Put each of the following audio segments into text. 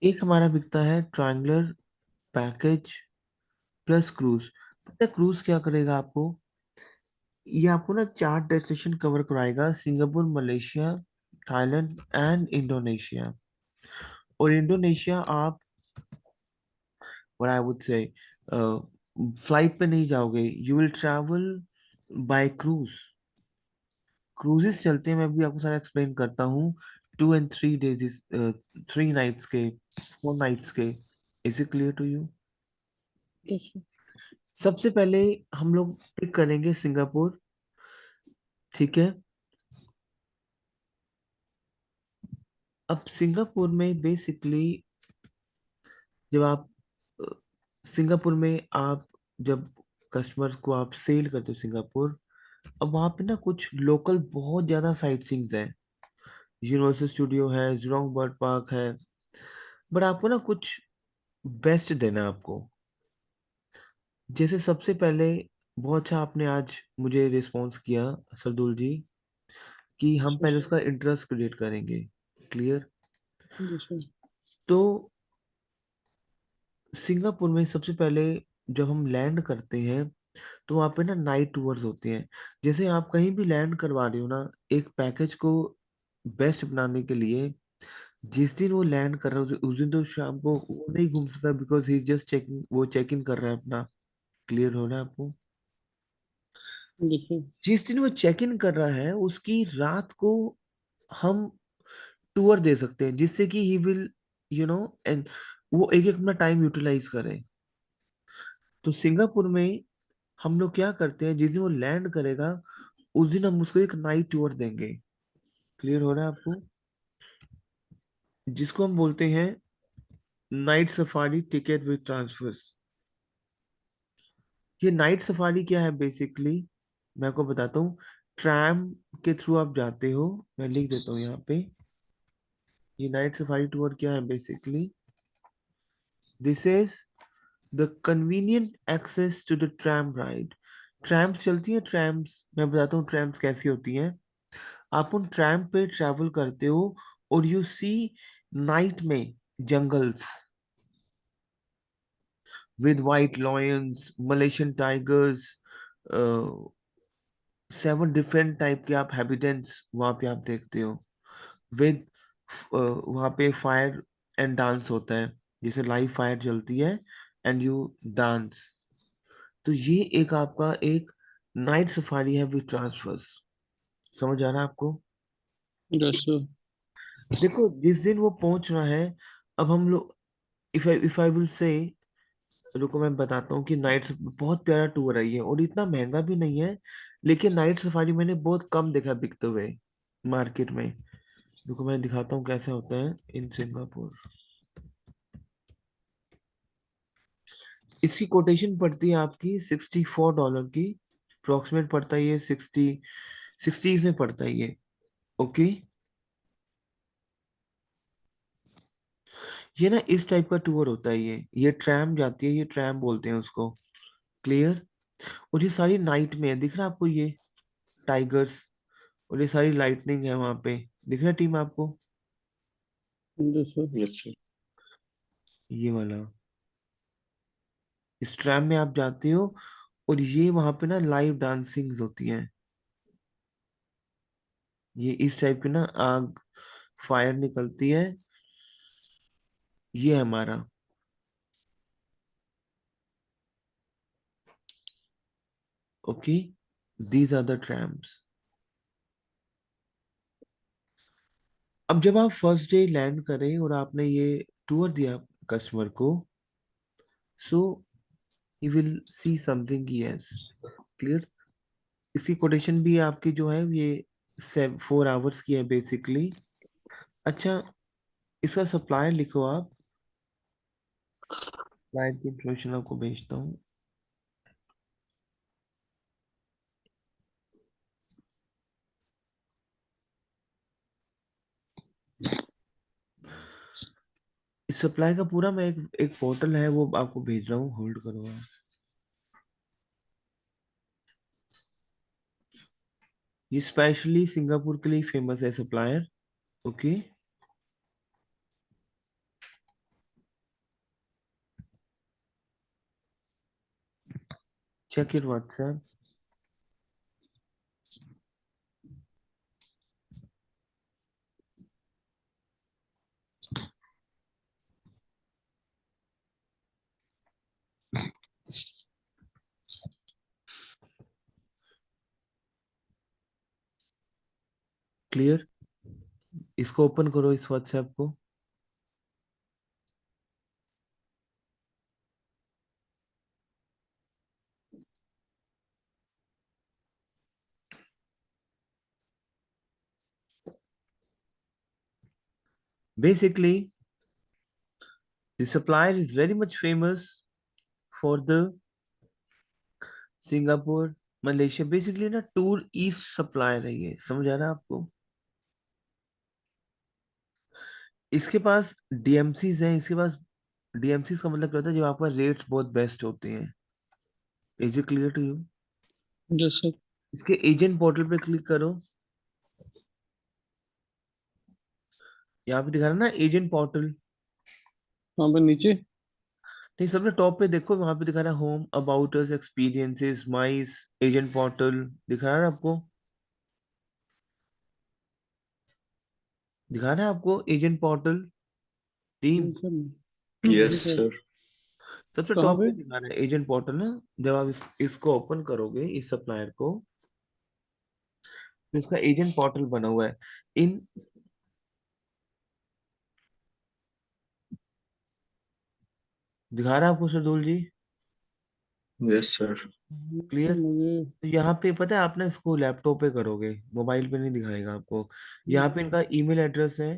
एक हमारा बिकता है ट्रायंगुलर पैकेज प्लस क्रूज। पता है क्रूज क्या करेगा आपको? ये आपको ना 4 डेस्टिनेशन कवर कराएगा, Singapore, Malaysia, Thailand and Indonesia. और इंडोनेशिया आप, व्हाट आई वुड से, फ्लाइट पे नहीं जाओगे, you will travel by cruise. Cruises चलते हैं, मैं भी आपको सारा एक्सप्लेन करता हूँ। 2 and 3 days, 3 nights के, 4 nights के। Is it clear to you? Yes, sir. सबसे पहले हम लोग पिक करेंगे सिंगापुर। ठीक है। अब सिंगापुर में बेसिकली जब आप अ, सिंगापुर में आप जब कस्टमर को आप सेल करते हो सिंगापुर, अब वहाँ पे ना कुछ लोकल बहुत ज्यादा साइट सीइंग्स है। यूनिवर्सल स्टूडियो है, जुरांग बर्ड पार्क है। बट आपको ना कुछ बेस्ट देना है आपको। जैसे सबसे पहले, बहुत अच्छा आपने आज मुझे रिस्पॉन्स किया सरदुल जी, कि हम Yes, पहले sir. उसका इंटरेस्ट क्रिएट करेंगे। क्लियर? Yes, sir. तो सिंगापुर में सबसे पहले जब हम लैंड करते हैं तो वहाँ पे ना नाइट टूर्स होते हैं। जैसे आप कहीं भी लैंड करवा रहे हो ना, एक पैकेज को बेस्ट बनाने के लिए, जिस दिन वो लैंड कर रहा है उस दिन तो शाम को वो नहीं घूम सकता, बिकॉज ही जस्ट चेकिंग, वो चेक इन कर रहा है अपना। क्लियर हो रहा है आपको? Yes, sir. जिस दिन वो चेक इन कर रहा है उसकी रात को हम टूर दे सकते हैं, जिससे कि ही विल, एंड वो एक एक अपना टाइम यूटिलाइज करे। तो सिंगापुर में हम लोग क्या करते हैं, जिस दिन वो लैंड करेगा उस दिन हम उसको एक नाइट टूर देंगे। क्लियर हो रहा है आपको? जिसको हम बोलते हैं night safari ticket with transfers. ये नाइट सफारी क्या है बेसिकली, मैं आपको बताता हूँ। ट्रैम के थ्रू आप जाते हो, मैं लिख देता हूँ यहाँ पे। ये नाइट सफारी टूर क्या है basically? This is the convenient access to the tram ride. Trams चलती है, ट्रैम्स मैं बताता हूँ ट्रैम्स कैसी होती हैं। आप उन ट्रैम पे ट्रैवल करते हो और यू सी नाइट में jungles with white lions, Malaysian tigers, 7 different type के आप हैबिटेंट्स वहां पे आप देखते हो। विद वहां पे फायर एंड डांस होता है, जैसे लाइव फायर जलती है एंड यू डांस। तो ये एक आपका एक नाइट सफारी है विद ट्रांसफर्स। समझ आ रहा है आपको? Yes, sir. देखो जिस दिन वो पहुंच रहा है, अब हम लोग, इफ आई विल से, रुको मैं बताता हूँ कि नाइट बहुत प्यारा टूर है ये, और इतना महंगा भी नहीं है। लेकिन नाइट सफारी मैंने बहुत कम देखा बिकते हुए मार्केट में। रुको मैं दिखाता हूँ कैसे होता है इन सिंगापुर। इसकी कोटेशन पड़ती है आपकी $64 की। अप्रोक्सीमेट पड़ता है ये 60 में पड़ता है ये। ओके। ये ना इस टाइप का टूर होता है, ये ट्रैम जाती है, ये ट्रैम बोलते हैं उसको। क्लियर? और ये सारी नाइट में है, दिख रहा है आपको ये टाइगर्स, और ये सारी लाइटनिंग है वहां पे। दिख रहा है टीम आपको? Yes, sir. Yes, sir. ये वाला, इस ट्रैम में आप जाते हो और ये वहां पे ना लाइव डांसिंग होती है। ये इस टाइप की ना आग, फायर निकलती है। ये है हमारा। Okay, these are the trams. अब जब आप फर्स्ट डे लैंड करें और आपने ये टूर दिया कस्टमर को, so he will see something, yes. Clear? इसकी कोटेशन भी आपकी जो है ये 4 आवर्स की है बेसिकली। अच्छा, इसका सप्लायर लिखो आप। फ्लाइट की इंफॉर्मेशन आपको भेजता हूँ। इस सप्लाई का पूरा मैं एक एक पोर्टल है वो आपको भेज रहा हूँ, होल्ड करो आप। ये स्पेशली सिंगापुर के लिए फेमस है supplier. Okay. check your WhatsApp. Clear? इसको ओपन करो, इस WhatsApp को। Basically, the supplier is very much famous for the Singapore Malaysia. Basically ना टूर ईस्ट सप्लायर है ये, समझ आ रहा है आपको? इसके पास डीएमसीज हैं, इसके पास डीएमसीज का मतलब क्या होता है, जब आपका रेट्स बहुत बेस्ट होते हैं। Is it clear to you? Yes sir. इसके एजेंट पोर्टल पे क्लिक करो। यहाँ पे दिखा रहा है ना एजेंट पोर्टल। वहाँ पर नीचे। नहीं, सबसे टॉप पे देखो, वहां पे दिखा रहा है home, about us, experiences, mice, agent portal. दिखा रहा है आपको? दिखा रहा है आपको agent portal team? Sir yes नहीं सर। सर। सबसे कहाँ टॉप पे? पे दिखा रहा है एजेंट पोर्टल ना। जब आप इसको ओपन करोगे, इस सप्लायर को, तो इसका एजेंट पोर्टल बना हुआ है। इन दिखा रहा है आपको Sardul ji? Yes sir. Clear? मुझे तो यहाँ पे पता है, आप ना इसको लैपटॉप पे करोगे, मोबाइल पे नहीं दिखाएगा आपको। यहाँ पे इनका ईमेल एड्रेस है,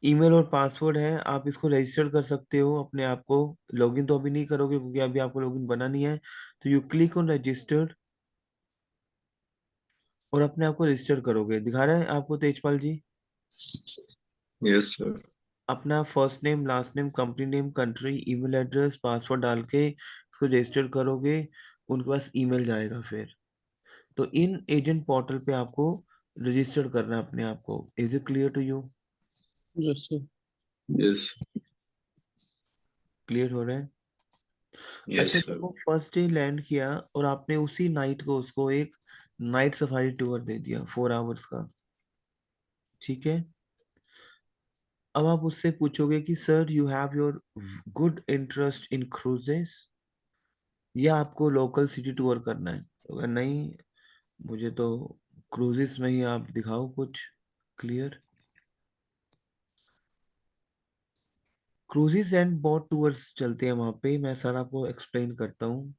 ईमेल और पासवर्ड है। आप इसको रजिस्टर कर सकते हो अपने आप को। लॉगिन तो अभी नहीं करोगे क्योंकि अभी आपको लॉगिन बना नहीं है। तो यू क्लिक ऑन रजिस्टर और अपने आप को रजिस्टर करोगे। दिखा रहा है आपको तेजपाल जी? Yes sir. अपना first name, last name, company name, country, email address, password डाल के इसको रजिस्टर करोगे। उनके पास ईमेल जाएगा फिर। तो इन एजेंट पोर्टल पे आपको रजिस्टर करना है अपने आप को। Is it clear to you? Yes sir. Yes. Clear हो रहा है? यस अच्छा, जब सर। वो फर्स्ट डे लैंड किया और आपने उसी नाइट को उसको एक नाइट सफारी टूर दे दिया 4 आवर्स का, ठीक है? अब आप उससे पूछोगे कि sir, you have your good interest in cruises, या आपको लोकल सिटी टूर करना है? तो अगर नहीं, मुझे तो क्रूजेस में ही आप दिखाओ कुछ। Clear? Cruises and boat tours चलते हैं वहां पे। मैं सर आपको एक्सप्लेन करता हूँ।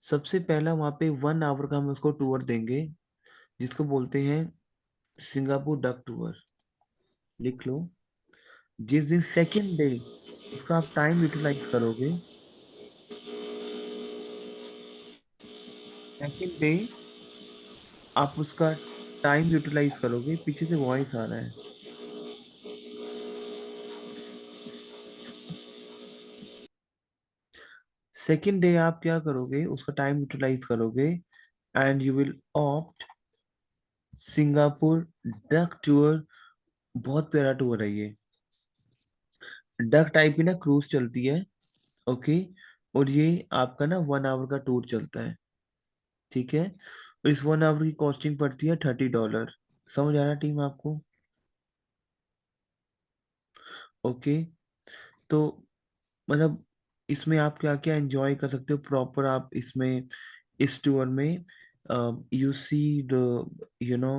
सबसे पहला वहां पे 1 आवर का हम उसको टूर देंगे, जिसको बोलते हैं सिंगापुर डक टूर। लिख लो। जिस दिन सेकंड डे उसका आप टाइम यूटिलाइज करोगे, सेकंड डे आप उसका टाइम यूटिलाइज करोगे। पीछे से वॉइस आ रहा है। सेकंड डे आप क्या करोगे, उसका टाइम यूटिलाइज करोगे and you will opt Singapore duck tour. बहुत प्यारा टूर है ये। डक टाइप की ना क्रूज चलती है, ओके? और ये आपका ना 1 आवर का टूर चलता है, ठीक है? और इस 1 आवर की कॉस्टिंग पड़ती है $30। समझ आ रहा है टीम आपको? ओके। तो मतलब इसमें आप क्या क्या एंजॉय कर सकते हो प्रॉपर, आप इसमें, इस टूर में you see the, you know,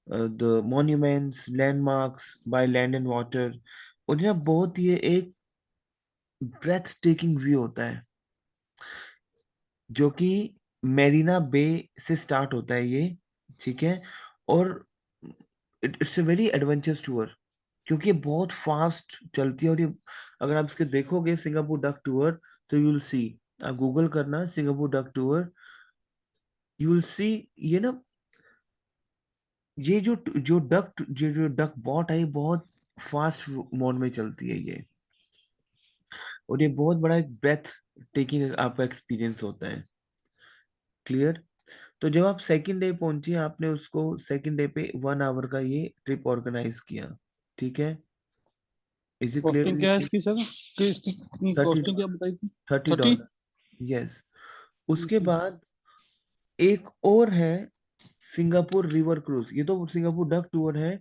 the monuments, landmarks by land and water. और ये ना बहुत, ये एक ब्रेथ टेकिंग व्यू होता है, जो कि मेरीना बे से स्टार्ट होता है ये, ठीक है? और it's a very adventurous tour, क्योंकि ये बहुत फास्ट चलती है। और ये अगर आप इसके देखोगे सिंगापुर डक टूर, तो यू विल सी, आप गूगल करना Singapore duck tour, you will see. ये ना, ये जो डक बॉट है, ये बहुत फास्ट मोड में चलती है ये। और ये बहुत बड़ा एक ब्रेथ टेकिंग आपका एक्सपीरियंस होता है। क्लियर? तो जब आप सेकंड डे पहुंचे, आपने उसको सेकंड डे पे 1 आवर का ये ट्रिप ऑर्गेनाइज किया, ठीक है? Is it clear? कॉस्टिंग क्या है इसकी सर? कि इसकी थर्टी कॉस्टिंग क्या बताई थी? थर्टी 30। Dollar yes. उसके बाद एक और है सिंगापुर रिवर क्रूज, ये तो सिंगापुर डक टूर है।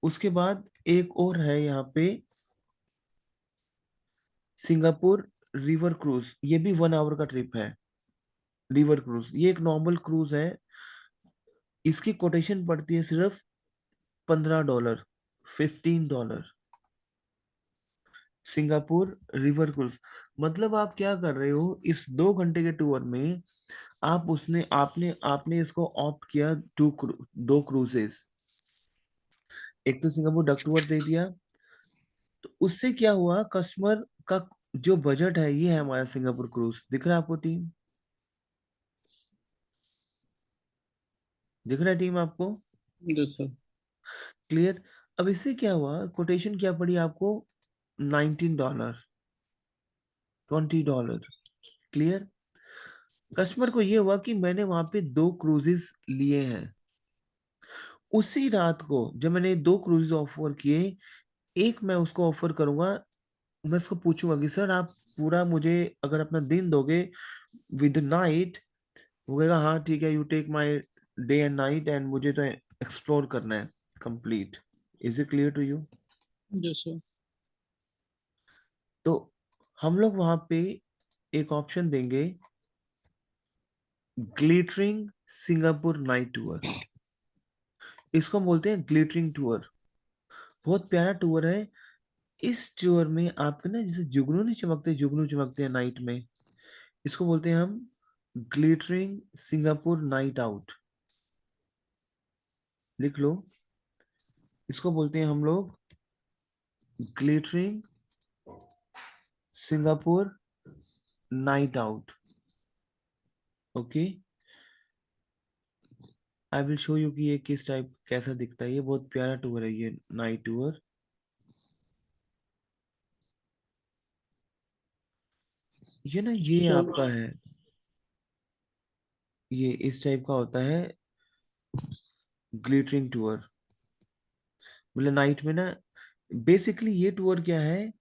उसके बाद एक और है यहाँ पे सिंगापुर रिवर क्रूज, ये भी 1 आवर का ट्रिप है। रिवर क्रूज ये एक नॉर्मल क्रूज है, इसकी कोटेशन पड़ती है सिर्फ $15, $15। सिंगापुर रिवर क्रूज, मतलब आप क्या कर रहे हो इस 2 घंटे के टूर में, आप उसने आपने आपने इसको ऑप्ट किया दो क्रूजेस। एक तो सिंगापुर डक टूर दे दिया, तो उससे क्या हुआ, कस्टमर का जो बजट है ये है हमारा सिंगापुर क्रूज, दिख रहा है आपको टीम? दिख रहा है टीम आपको? Yes sir. क्लियर? अब इससे क्या हुआ, कोटेशन क्या पड़ी आपको, $19, $20। क्लियर? कस्टमर को ये हुआ कि मैंने वहां पे 2 क्रूजेस लिए हैं। उसी रात को जब मैंने 2 क्रूजेस ऑफर किए, एक मैं उसको ऑफर करूंगा, मैं उसको पूछूंगा कि सर आप पूरा मुझे अगर अपना दिन दोगे विद नाइट, वो कहेगा हाँ ठीक है, you take my day and night, and मुझे तो एक्सप्लोर करना है complete. Is it clear to you? Yes sir. तो हम लोग वहां पे एक ऑप्शन देंगे, ग्लिटरिंग सिंगापुर नाइट टूर, इसको हम बोलते हैं ग्लिटरिंग टूर। बहुत प्यारा टूर है। इस टूर में आपके ना जैसे जुगनू नहीं चमकते, जुगनू चमकते हैं नाइट में, इसको बोलते हैं हम ग्लिटरिंग सिंगापुर नाइट आउट। लिख लो, इसको बोलते हैं हम लोग glittering Singapore night out. Okay, I will show you कि ये किस टाइप कैसा दिखता है। ये बहुत प्यारा टूर है ये नाइट टूर। ये ना ये आपका सर है, ये इस टाइप का होता है ग्लिटरिंग टूर। मतलब नाइट में ना, बेसिकली ये टूर क्या है,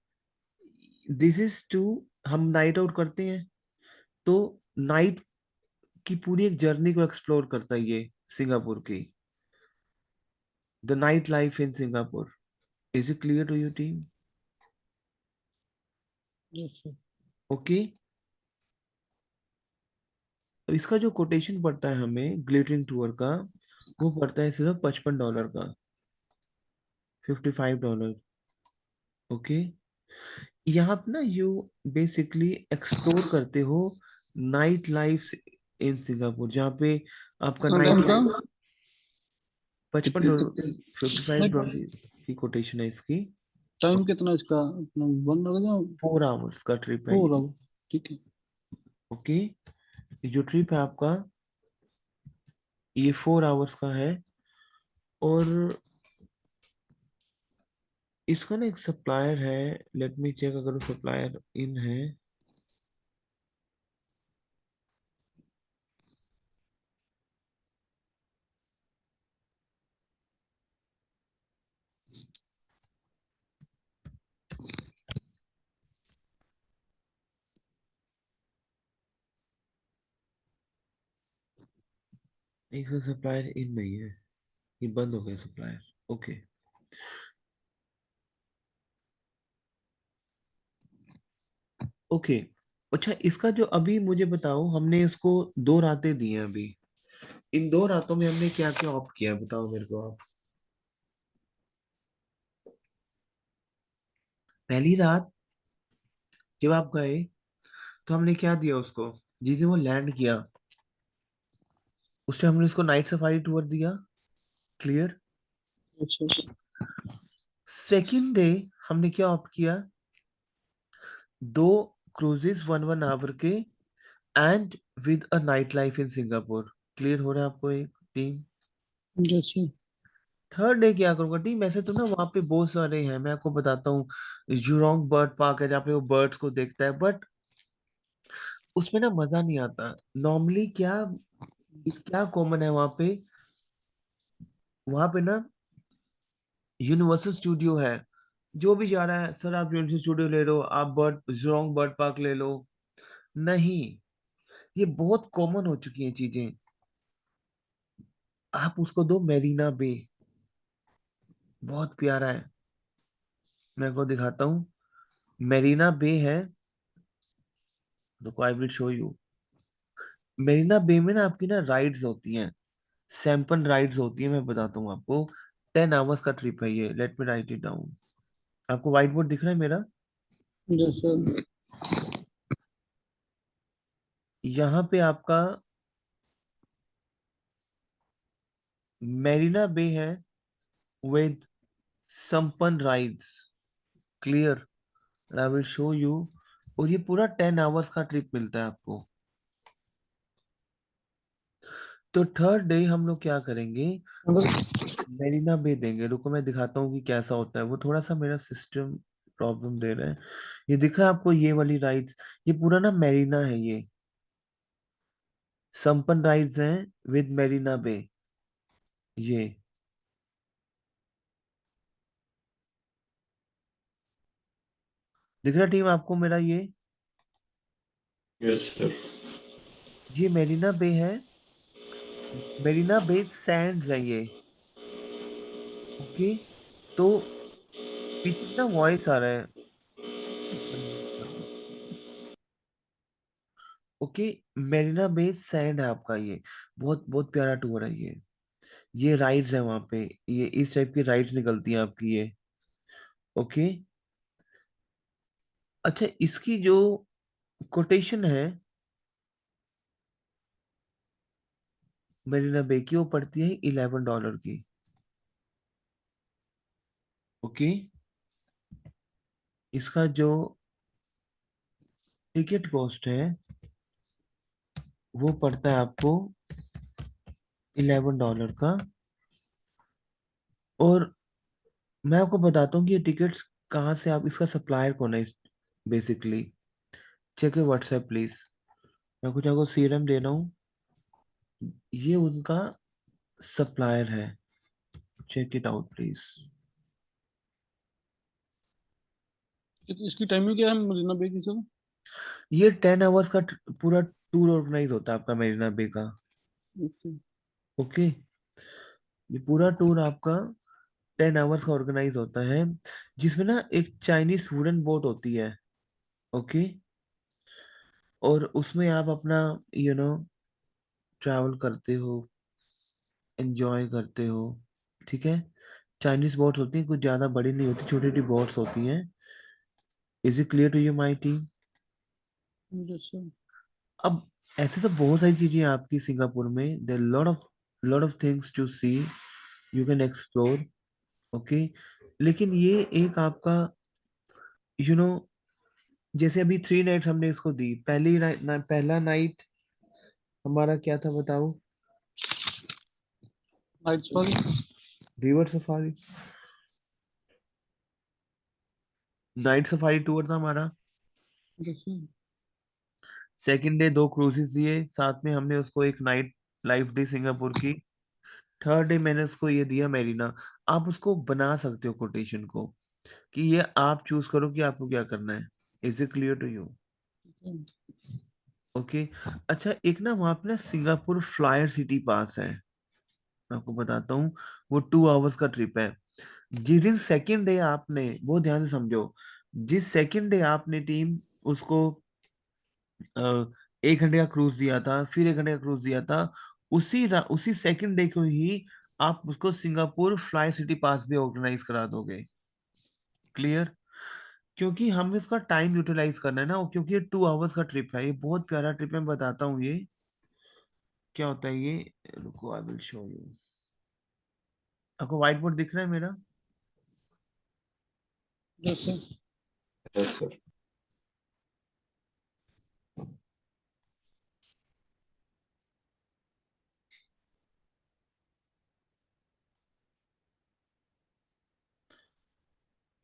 दिस इज टू, हम नाइट आउट करते हैं तो नाइट की पूरी एक जर्नी को एक्सप्लोर करता है ये सिंगापुर की, the night life in Singapore. Is it clear to you team? Yes sir. Okay, अब इसका जो कोटेशन पड़ता है हमें ग्लिटरिंग टूर का, वो पड़ता है सिर्फ $55 का, $55। ओके, यहाँ पे ना यू बेसिकली एक्सप्लोर करते हो नाइट लाइफ इन सिंगापुर, जहाँ पे आपका कितना नाइट टाइम का? लाइफ। कितने $55 कितने? की, $55 की कोटेशन है इसकी। टाइम कितना इसका अपना वन लग जाओ? 4 आवर्स का ट्रिप है फोर ये। आवर ठीक है। ओके, ये जो ट्रिप है आपका, ये 4 आवर्स का है। और इसका ना एक सप्लायर है, लेट मी चेक अगर वो सप्लायर इन है। एक सप्लायर इन नहीं है, ये बंद हो गया सप्लायर। Okay, okay. अच्छा, इसका जो अभी मुझे बताओ, हमने इसको 2 रातें दी हैं अभी, इन 2 रातों में हमने क्या क्या ऑप्ट किया है बताओ मेरे को आप। पहली रात जब आप गए तो हमने क्या दिया उसको, जिसे वो लैंड किया उस टाइम हमने उसको नाइट सफारी टूर दिया। Clear? Yes sir. Second day हमने क्या ऑप्ट किया, 2 क्रूजेस 1 1 आवर के, and with a night life in Singapore. Clear हो रहा है आपको एक team? Yes sir. Third day क्या करूंगा टीम, ऐसे तो ना वहाँ पे बहुत सारे हैं, मैं आपको बताता हूँ। जुरोंग बर्ड पार्क है जहाँ पे वो बर्ड्स को देखता है, बट उसमें ना मजा नहीं आता। नॉर्मली क्या क्या कॉमन है वहाँ पे ना यूनिवर्सल स्टूडियो है। जो भी जा रहा है सर आप यूनिवर्सल स्टूडियो ले लो, आप जुरोंग बर्ड पार्क ले लो। नहीं, ये बहुत कॉमन हो चुकी हैं चीजें। आप उसको दो मेरीना बे, बहुत प्यारा है। मैं आपको दिखाता हूँ, मेरीना बे है। रुको, I will show you. Marina Bay में ना आपकी ना राइड्स होती हैं, सैंपल राइड्स होती है। मैं बताता हूँ आपको, 10 आवर्स का ट्रिप है ये। Let me right it down. आपको व्हाइट बोर्ड दिख रहा है मेरा? Yes sir. यहाँ पे आपका मेरीना बे है विद संपन rides. Clear? I will show you. और ये पूरा 10 आवर्स का ट्रिप मिलता है आपको। तो थर्ड डे हम लोग क्या करेंगे, मतलब मेरीना बे देंगे। रुको मैं दिखाता हूँ कि कैसा होता है वो। थोड़ा सा मेरा सिस्टम प्रॉब्लम दे रहा है। ये दिख रहा है आपको, ये वाली राइड्स, ये पूरा ना मेरीना है। ये संपन राइड्स हैं विद मेरीना बे। ये दिख रहा टीम आपको मेरा? Yes, sir. ये मेरीना बे है। मेरीना बे सैंड्स है ये। ओके, तो पीछे ना वॉइस आ रहा है। ओके, मेरीना बे सैंड है आपका ये। बहुत बहुत प्यारा टूर है ये राइड्स है वहां पे। ये इस टाइप की राइड्स निकलती हैं आपकी ये। ओके, अच्छा, इसकी जो कोटेशन है मेरीना बे की, वो पड़ती है $11 की। ओके, इसका जो टिकट कॉस्ट है वो पड़ता है आपको $11 का। और मैं आपको बताता हूँ कि ये टिकट्स कहाँ से, आप इसका सप्लायर कौन है basically. Check your WhatsApp please. मैं कुछ आपको सीरम दे रहा हूँ, ये उनका सप्लायर है। Check it out please. इसकी टाइमिंग क्या है मरीना बे की सर? ये 10 आवर्स का पूरा टूर ऑर्गेनाइज होता है आपका मेरीना बे का। ओके। ओके, ये पूरा टूर आपका 10 आवर्स का ऑर्गेनाइज होता है, जिसमें ना एक चाइनीज वुडन बोट होती है। ओके, और उसमें आप अपना ट्रैवल करते हो, एंजॉय करते हो। ठीक है, चाइनीज बोट्स होती हैं, कुछ ज्यादा बड़ी नहीं होती, छोटी छोटी बोट्स होती हैं। Is it clear to you my team? Yes sir. अब ऐसे तो बहुत सारी चीजें हैं आपकी सिंगापुर में। There lot of things to see, you can explore. Okay, लेकिन ये एक आपका यू नो जैसे अभी 3 नाइट्स हमने इसको दी। पहली नाइट, पहला नाइट हमारा क्या था बताओ? Night safari. River safari, night safari tour था हमारा। Yes sir. Second day 2 cruises दिए, साथ में हमने उसको एक नाइट लाइफ दी सिंगापुर की। थर्ड डे मैंने उसको ये दिया मेरीना। आप उसको बना सकते हो कोटेशन को, कि ये आप चूज करो कि आपको क्या करना है। Is it clear to you? Okay, अच्छा, एक ना वहां पे ना सिंगापुर फ्लायर सिटी पास है, मैं आपको बताता हूँ। वो 2 आवर्स का ट्रिप है। जिस दिन सेकेंड डे आपने, वो ध्यान से समझो, जिस सेकेंड डे आपने टीम उसको 1 घंटे का क्रूज दिया था, फिर 1 घंटे का क्रूज दिया था, उसी सेकेंड डे को ही आप उसको सिंगापुर फ्लाई सिटी पास भी ऑर्गेनाइज करा दोगे। क्लियर? क्योंकि हमें उसका टाइम यूटिलाइज करना है ना, क्योंकि ये 2 आवर्स का ट्रिप है। ये बहुत प्यारा ट्रिप है, मैं बताता हूँ ये क्या होता है ये। रुको, आई विल शो यू। आपको व्हाइट बोर्ड दिख रहा है मेरा? Yes sir. Yes, sir.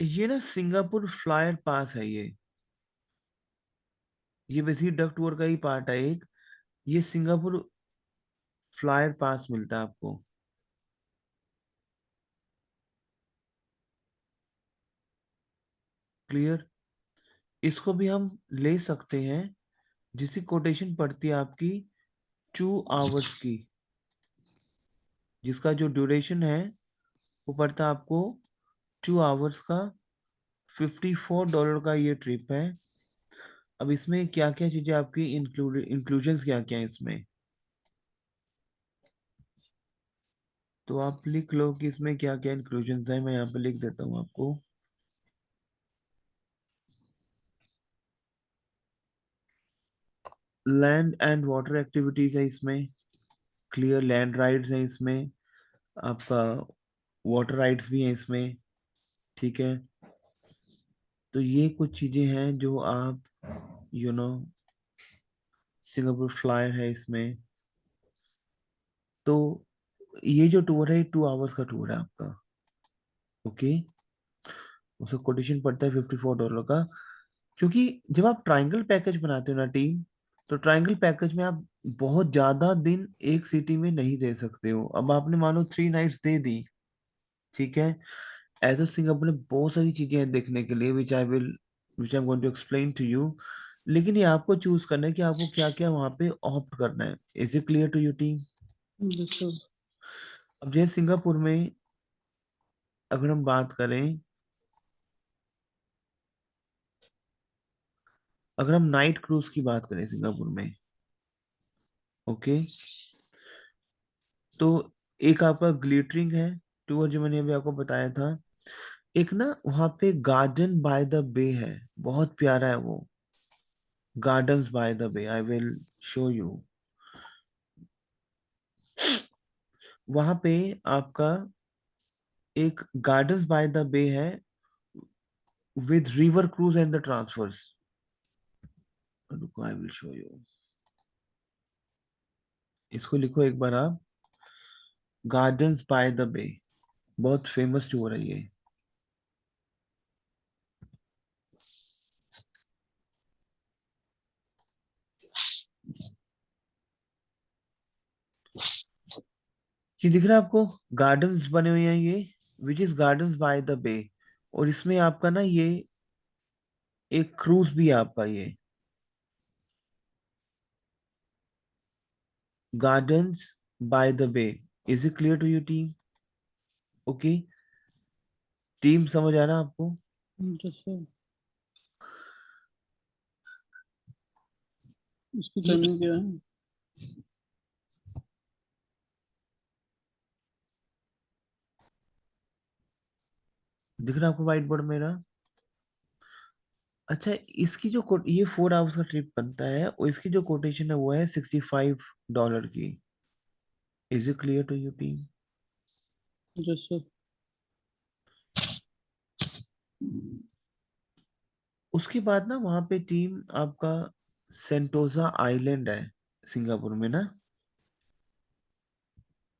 ये ना सिंगापुर फ्लायर पास है ये बेसिक डक टूर का ही पार्ट है एक। ये सिंगापुर फ्लायर पास मिलता है आपको। क्लियर? इसको भी हम ले सकते हैं, जिसकी कोटेशन पड़ती है आपकी 2 आवर्स की, जिसका जो ड्यूरेशन है वो पड़ता है आपको 2 आवर्स का। $54 का ये ट्रिप है। अब इसमें क्या क्या चीजें आपकी इंक्लूजन्स क्या क्या है इसमें, तो आप लिख लो कि इसमें क्या क्या इंक्लूजन्स है। मैं यहाँ पे लिख देता हूँ आपको। लैंड एंड वाटर एक्टिविटीज है इसमें, क्लियर लैंड राइड्स हैं इसमें, आपका वाटर राइड्स भी हैं इसमें, ठीक है। तो ये कुछ चीजें हैं जो आप यू नो सिंगापुर फ्लायर है इसमें। तो ये जो टूर है 2 आवर्स का टूर है आपका, ओके। उसका कोटेशन पड़ता है $54 का। क्योंकि जब आप ट्रायंगल पैकेज बनाते हो ना टीम, तो ट्रायंगल पैकेज में आप बहुत ज्यादा दिन एक सिटी में नहीं दे सकते हो। अब आपने मानो 3 नाइट्स दे दी, ठीक है। एज अ सिंगापुर में बहुत सारी चीजें हैं देखने के लिए which I am going to explain to you. लेकिन ये आपको चूज करना है कि आपको क्या क्या वहां पे ऑप्ट करना है। Is it clear to you team? Yes sir. अब जैसे सिंगापुर में अगर हम बात करें, अगर हम नाइट क्रूज की बात करें सिंगापुर में, ओके, तो एक आपका ग्लिटरिंग है टूर जो मैंने अभी आपको बताया था। एक ना वहां पे गार्डन बाय द बे है, बहुत प्यारा है वो। Gardens by the bay, I will show you. वहां पे आपका एक गार्डन्स बाय द बे है with river cruise and the transfers. रुको, आई विल शो यू। इसको लिखो एक बार आप, गार्डन्स बाय द बे। बहुत फेमस टूर है ये। ये दिख रहा है आपको, गार्डन्स बने हुए हैं ये, which is gardens by the bay. और इसमें आपका ना ये एक क्रूज भी है आपका, ये gardens by the bay. Is it clear to you team? Okay, team समझ आ रहा है आपको? Yes sir. इसकी ये टाइमिंग क्या है? दिख रहा है आपको व्हाइट बोर्ड मेरा? अच्छा, इसकी जो ये 4 आवर्स का ट्रिप बनता है और इसकी जो कोटेशन है वो है $65 की। Is it clear to you team? Yes sir. उसके बाद ना वहां पे टीम आपका सेंटोजा आइलैंड है सिंगापुर में ना,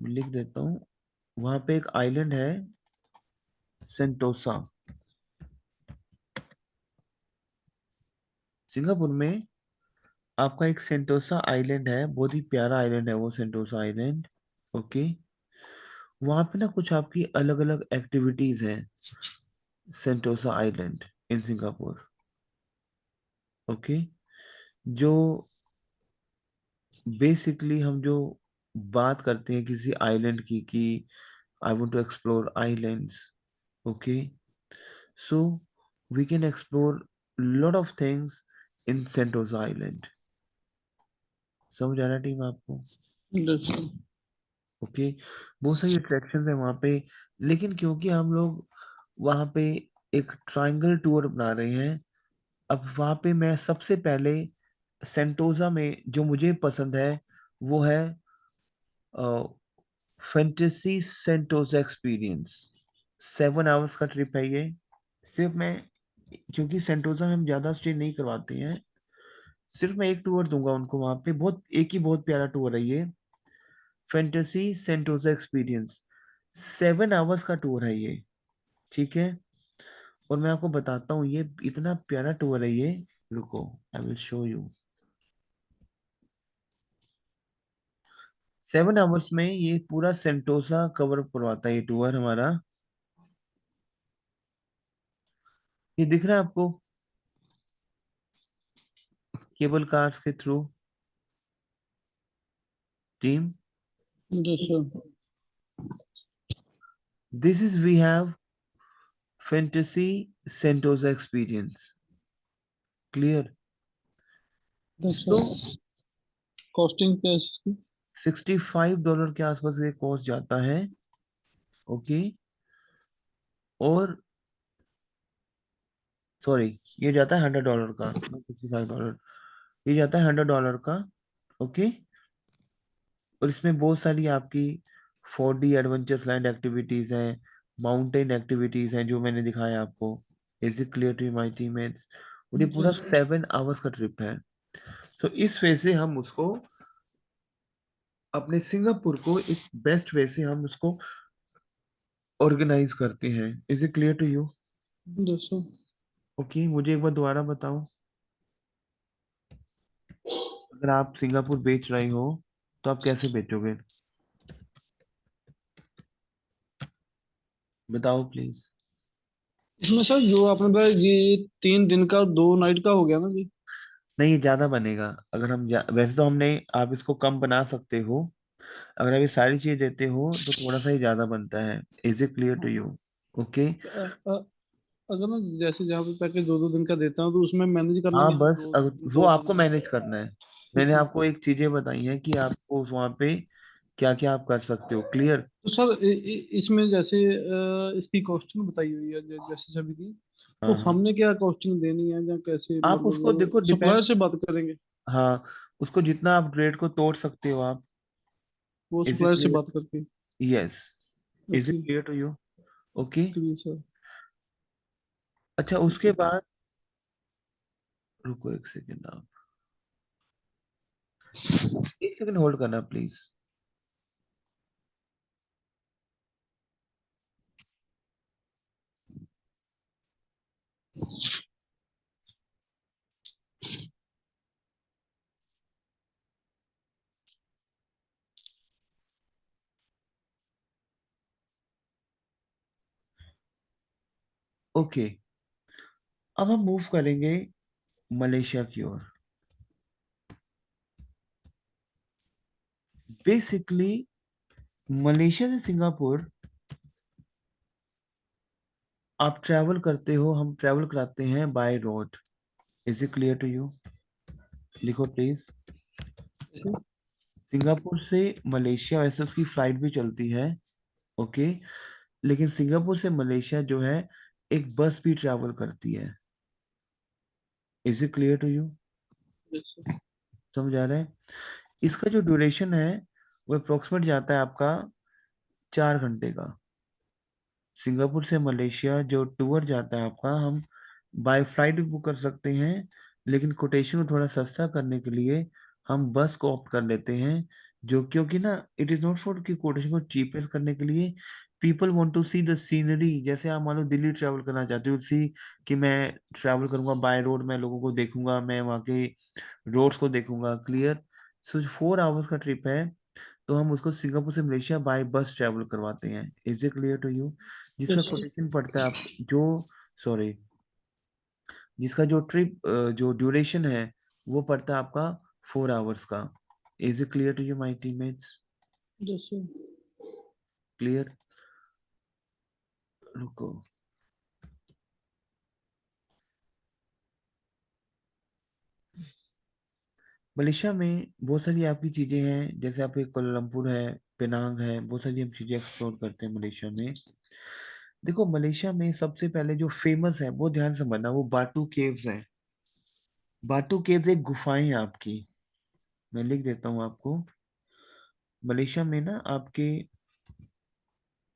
लिख देता हूँ। वहां पे एक आइलैंड है सेंटोसा, सिंगापुर में। आपका एक सेंटोसा आइलैंड है, बहुत ही प्यारा आइलैंड है वो सेंटोसा आइलैंड, ओके। वहां पे ना कुछ आपकी अलग अलग एक्टिविटीज हैं Sentosa island in Singapore, okay. जो बेसिकली हम जो बात करते हैं किसी आइलैंड की कि I want to explore islands, okay, so we can explore lot of things in Sentosa island. समझ आ रहा है टीम आपको? Yes sir. ओके, बहुत सारी अट्रैक्शंस है वहां पे। लेकिन क्योंकि हम लोग वहां पे एक ट्रायंगल टूर बना रहे हैं, अब वहां पे मैं सबसे पहले सेंटोजा में जो मुझे पसंद है वो है फैंटेसी सेंटोजा एक्सपीरियंस। 7 आवर्स का ट्रिप है ये। सिर्फ मैं, क्योंकि सेंटोजा में हम ज्यादा स्टे नहीं करवाते हैं, सिर्फ मैं एक टूर दूंगा उनको वहां पे। बहुत एक ही बहुत प्यारा टूर है ये, फैंटेसी सेंटोजा एक्सपीरियंस। 7 आवर्स का टूर है ये, ठीक है। और मैं आपको बताता हूँ ये इतना प्यारा टूर है ये। रुको, I will show you. 7 hours में ये पूरा सेंटोसा कवर करवाता है ये टूर हमारा। ये दिख रहा है आपको? केबल कार्स के through team. Yes sir. This is we have fantasy Sentosa experience. Clear? Yes So sir. Costing क्या है इसकी? $65 के आसपास ये कॉस्ट जाता है। ओके, और सॉरी, ये जाता है $100 का, $65। ये जाता है $100 का। ओके, और इसमें बहुत सारी आपकी 4D एडवेंचर्स लैंड एक्टिविटीज हैं, माउंटेन एक्टिविटीज हैं जो मैंने दिखाया आपको। Is it clear to my teammates? और ये पूरा यस 7 आवर्स का ट्रिप है। तो इस वे से हम उसको अपने सिंगापुर को एक बेस्ट वे से हम उसको ऑर्गेनाइज करते हैं। Is it clear to you? Yes sir. Okay, मुझे एक बार दोबारा बताओ, अगर आप सिंगापुर बेच रहे हो तो आप कैसे बेचोगे? बताओ प्लीज। इसमें सर जो आपने बताया ये 3 दिन का 2 नाइट का हो गया ना जी? नहीं, ये ज्यादा बनेगा। अगर हम वैसे तो हमने, आप इसको कम बना सकते हो। अगर आप ये सारी चीज देते हो तो थोड़ा सा ही ज्यादा बनता है। इज इट क्लियर टू हाँ। यू? ओके। अगर ना जैसे जहाँ पे पैकेज 2-2 दिन का देता हूँ तो उसमें मैनेज कर हाँ लेंगे हम बस, दो वो दो आपको दिन में। मैनेज करना है। मैंने ओके। आपको एक चीजें बताई हैं कि आपको वहाँ पे क्या क्या आप कर सकते हो। क्लियर? तो सर इसमें जैसे इसकी कॉस्टिंग बताई हुई है जैसे सभी की। तो हाँ हाँ, हमने क्या कॉस्टिंग देनी है या कैसे आप मतलब उसको देखो, वो डिपेंड। सप्लायर से बात करेंगे? हाँ, उसको जितना आप रेट को तोड़ सकते हो आप। वो इज इट सप्लायर से क्लियर? बात करके। Yes. Is it okay. Clear to you? Okay. जी सर। अच्छा, उसके ओके। बाद रुको एक सेकेंड, आप एक सेकेंड होल्ड करना प्लीज। ओके, अब हम मूव करेंगे मलेशिया की ओर। बेसिकली मलेशिया से सिंगापुर आप ट्रैवल करते हो, हम ट्रैवल कराते हैं by road. Is it clear to you? लिखो प्लीज। जैसे। सिंगापुर से मलेशिया, वैसे उसकी फ्लाइट भी चलती है। ओके, लेकिन सिंगापुर से मलेशिया जो है, एक बस भी ट्रैवल करती है। Is it clear to you? जैसे। समझ आ रहा है? इसका जो ड्यूरेशन है वो अप्रोक्सीमेट जाता है आपका 4 घंटे का। सिंगापुर से मलेशिया जो टूर जाता है आपका, हम बाय फ्लाइट भी बुक कर सकते हैं, लेकिन कोटेशन को थोड़ा सस्ता करने के लिए हम बस को ऑप्ट कर लेते हैं। जो क्योंकि ना, इट इज नॉट फॉर कि कोटेशन को चीपर करने के लिए, people want to see the scenery. जैसे आप मान लो दिल्ली ट्रैवल करना चाहते हो, सी कि मैं ट्रैवल करूंगा बाय रोड, मैं लोगों को देखूंगा, मैं वहाँ के रोड्स को देखूंगा। क्लियर? सो 4 आवर्स का ट्रिप है, तो हम उसको सिंगापुर से मलेशिया बाय बस ट्रैवल करवाते हैं। Is it clear to you? जिसका जैसे। कोटेशन पड़ता है आप जो, सॉरी, जिसका जो ट्रिप, जो ड्यूरेशन है वो पड़ता है आपका 4 आवर्स का। Is it clear to you my teammates? जैसे। क्लियर? रुको, मलेशिया में बहुत सारी आपकी चीजें हैं, जैसे आपके कोलंबुर है, पेनांग है, बहुत सारी हम चीजें एक्सप्लोर करते हैं मलेशिया में। देखो, मलेशिया में सबसे पहले जो फेमस है वो ध्यान से समझना, वो बाटू केव्स हैं। बाटू केव्स एक गुफाएं हैं आपकी, मैं लिख देता हूँ आपको। मलेशिया में ना आपके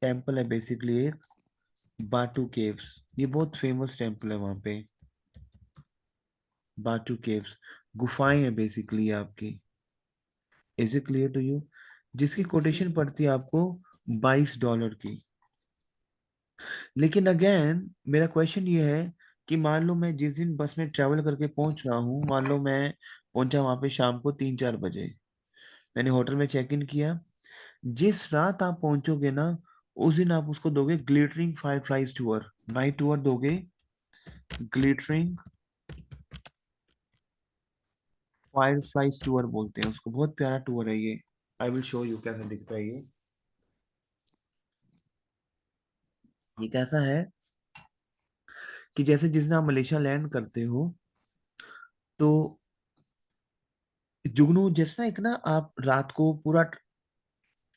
टेम्पल है बेसिकली एक, बाटू केव्स। ये बहुत फेमस टेम्पल है वहां पे। बाटू केव्स गुफाएं हैं बेसिकली आपकी। Is it clear to you? जिसकी कोटेशन पड़ती है आपको $22 की। लेकिन अगेन मेरा क्वेश्चन ये है कि मान लो मैं जिस दिन बस में ट्रेवल करके पहुंच रहा हूँ, मान लो मैं पहुंचा वहां पे शाम को 3-4 बजे, मैंने होटल में चेक इन किया। जिस रात आप पहुंचोगे ना, उस दिन आप उसको दोगे glittering fire tries tour, night tour दोगे, ग्लिटरिंग फायर फ्लाइज टूर बोलते हैं उसको, बहुत प्यारा टूर है ये। आई विल शो यू कैसा दिखता है ये कैसा है कि जैसे जिस दिन आप मलेशिया लैंड करते हो तो जुगनू जैसा एक ना, आप रात को पूरा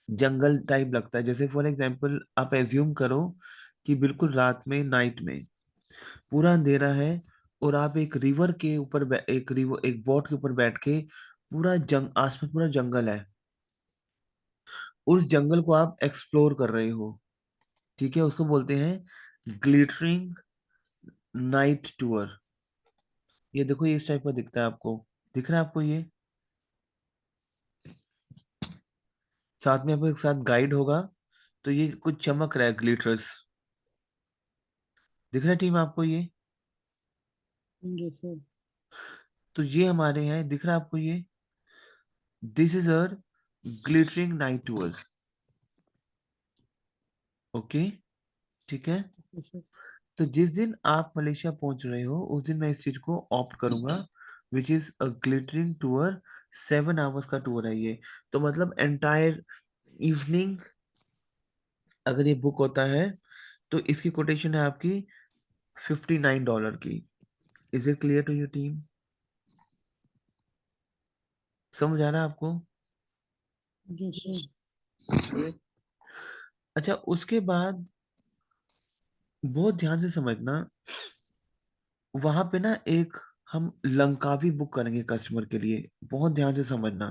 जंगल टाइप लगता है। जैसे फॉर एग्जांपल आप एज्यूम करो कि बिल्कुल रात में, नाइट में पूरा अंधेरा है, और आप एक रिवर के ऊपर एक बोट के ऊपर बैठ के पूरा आसपास पूरा जंगल है, उस जंगल को आप एक्सप्लोर कर रहे हो। ठीक है, उसको बोलते हैं ग्लिटरिंग नाइट टूर। ये देखो, ये इस टाइप का दिखता है आपको, दिख रहा है आपको ये? साथ में आपको एक साथ गाइड होगा, तो ये कुछ चमक रहा है, ग्लिटर्स। दिख रहा है टीम आपको ये? जी सर। तो ये हमारे हैं, दिख रहा है आपको ये? This is uh glittering night tours. Okay, ठीक है। Okay sir. तो जिस दिन आप मलेशिया पहुंच रहे हो उस दिन मैं इस चीज को ऑप्ट करूंगा, which is a glittering tour. 7 hours का टूर है ये। तो मतलब एंटायर इवनिंग अगर ये बुक होता है तो इसकी कोटेशन है आपकी $59 की। Is it clear to you team? समझ आ रहा है आपको? जी सर। Clear? अच्छा, उसके बाद बहुत ध्यान से समझना, वहां पे ना एक हम लंकावी बुक करेंगे कस्टमर के लिए, बहुत ध्यान से समझना।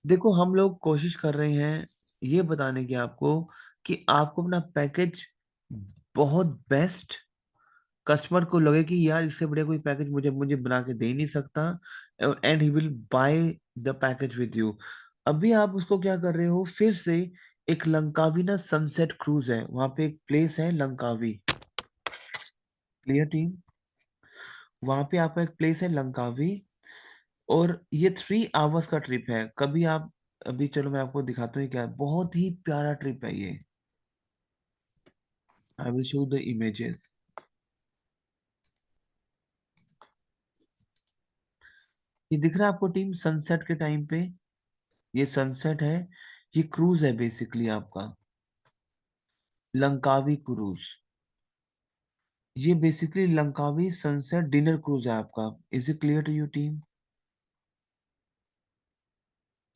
देखो, हम लोग कोशिश कर रहे हैं ये बताने की आपको कि आपको अपना पैकेज बहुत बेस्ट, कस्टमर को लगे कि यार इससे बढ़िया कोई पैकेज मुझे मुझे बना के दे ही नहीं सकता, and he will by the package with you. अभी आप उसको क्या कर रहे हो, फिर से एक लंकावी ना सनसेट क्रूज है, वहां पे एक प्लेस है लंकावी। Clear team? वहां पे आपका एक प्लेस है लंकावी, और ये 3 आवर्स का ट्रिप है। कभी आप, अभी चलो मैं आपको दिखाता हूँ ये क्या है। बहुत ही प्यारा ट्रिप है ये। आई विल शो द इमेजेस। ये दिख रहा है आपको टीम, सनसेट के टाइम पे ये सनसेट है। ये क्रूज है बेसिकली आपका, लंकावी क्रूज। ये basically Langkawi sunset dinner cruise है आपका। Is it clear to you team?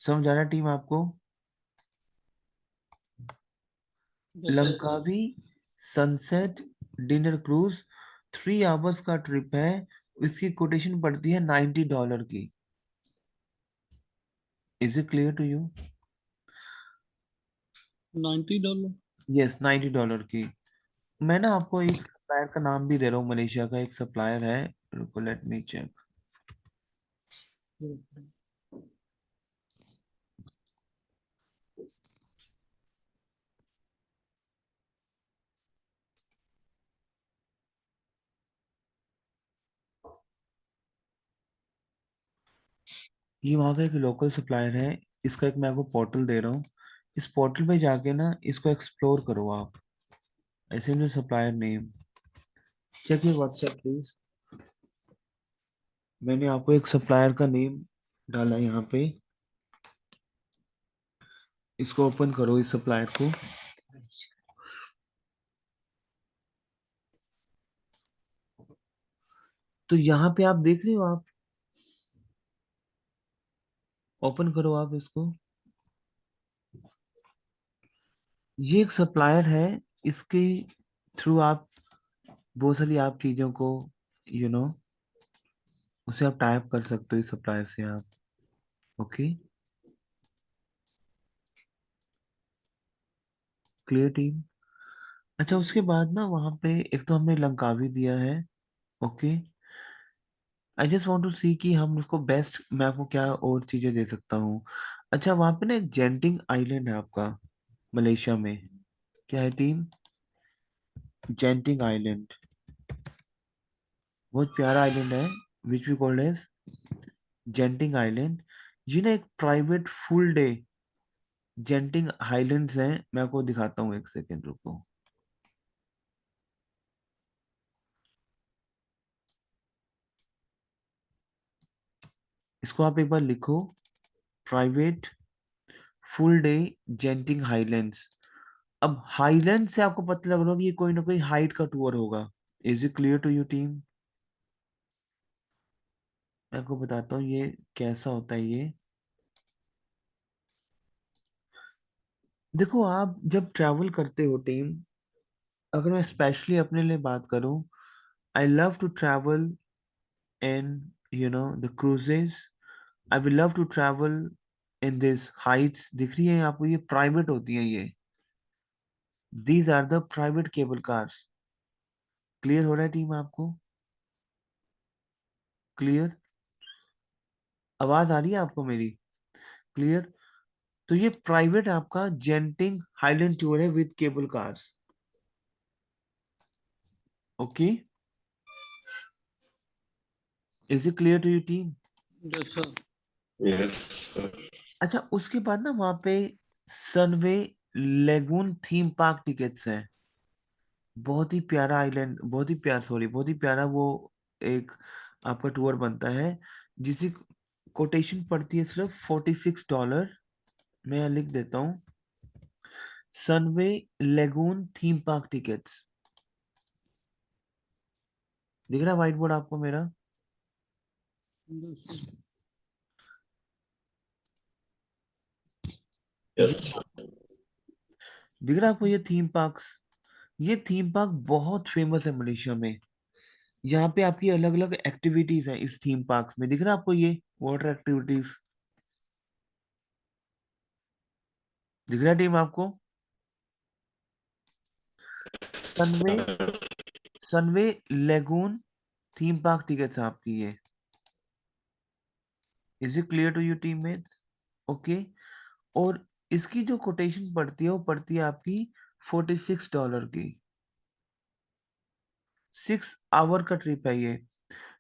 समझ आ रहा है टीम आपको? Yes sir. Langkawi sunset dinner cruise, 3 hours का ट्रिप है। इसकी कोटेशन पड़ती है $90 की। Is it clear to you? $90। Yes, $90 की। मैं ना आपको एक सप्लायर का नाम भी दे रहा हूँ, मलेशिया का एक सप्लायर है। रुको, लेट मी चेक। ये वहाँ का एक लोकल सप्लायर है। इसका एक मैं आपको पोर्टल दे रहा हूँ, इस पोर्टल पे जाके ना इसको एक्सप्लोर करो आप। ऐसे में supplier name, check your WhatsApp please. मैंने आपको एक सप्लायर का नेम डाला है यहाँ पे, इसको ओपन करो इस सप्लायर को। तो यहाँ पे आप देख रहे हो, आप ओपन करो आप इसको। ये एक सप्लायर है, इसके थ्रू आप बहुत सारी आप चीजों को, यू नो, उसे आप टाइप कर सकते हो इस सप्लायर से आप। Okay, clear team? अच्छा, उसके बाद ना वहाँ पे एक तो हमने लंकावी दिया है। Okay, I just want to see कि हम उसको बेस्ट, मैं आपको क्या और चीजें दे सकता हूँ। अच्छा, वहाँ पे ना एक जेंटिंग आइलैंड है आपका, मलेशिया में। क्या है टीम? जेंटिंग आइलैंड, बहुत प्यारा आइलैंड है, which we called as Genting island. ये ना एक private full day Genting highlands हैं। मैं आपको दिखाता हूँ, एक सेकेंड रुको। इसको आप एक बार लिखो, प्राइवेट फुल डे जेंटिंग हाईलैंड्स। अब हाईलैंड से आपको पता लग रहा होगा कि ये कोई ना कोई हाइट का टूर होगा। Is it clear to you team? मैं आपको बताता हूँ ये कैसा होता है ये। देखो, आप जब ट्रैवल करते हो टीम, अगर मैं स्पेशली अपने लिए बात करूं, I love to travel in the cruises. I will love to travel in this heights. दिख रही है आपको, ये प्राइवेट होती है ये। These are the private cable cars. Clear हो रहा है टीम आपको? क्लियर? आवाज आ रही है आपको मेरी? क्लियर? तो ये प्राइवेट आपका जेंटिंग हाईलैंड टूर है with cable cars. Okay, is it clear to you team? Yes sir. Yes, sir. अच्छा, उसके बाद ना वहां पे Sunway lagoon theme park tickets हैं। बहुत ही प्यारा आइलैंड, बहुत ही प्यारा, सॉरी, बहुत ही प्यारा वो एक आपका टूर बनता है, जिसकी कोटेशन पड़ती है सिर्फ $46। मैं यहाँ लिख देता हूँ, सनवे लेगून थीम पार्क टिकट्स। दिख रहा है व्हाइट बोर्ड आपको मेरा? Yes, दिख रहा है आपको ये थीम पार्क्स? ये थीम पार्क बहुत फेमस है मलेशिया में। यहाँ पे आपकी अलग अलग एक्टिविटीज हैं इस थीम पार्क्स में। दिख रहा है आपको ये वाटर एक्टिविटीज? दिख रहा है टीम आपको? Sunway sir. Sunway lagoon theme park tickets आपकी ये। Is it clear to you teammates? Okay. और इसकी जो कोटेशन पड़ती है वो पड़ती है आपकी $46 की। 6 आवर का ट्रिप है ये।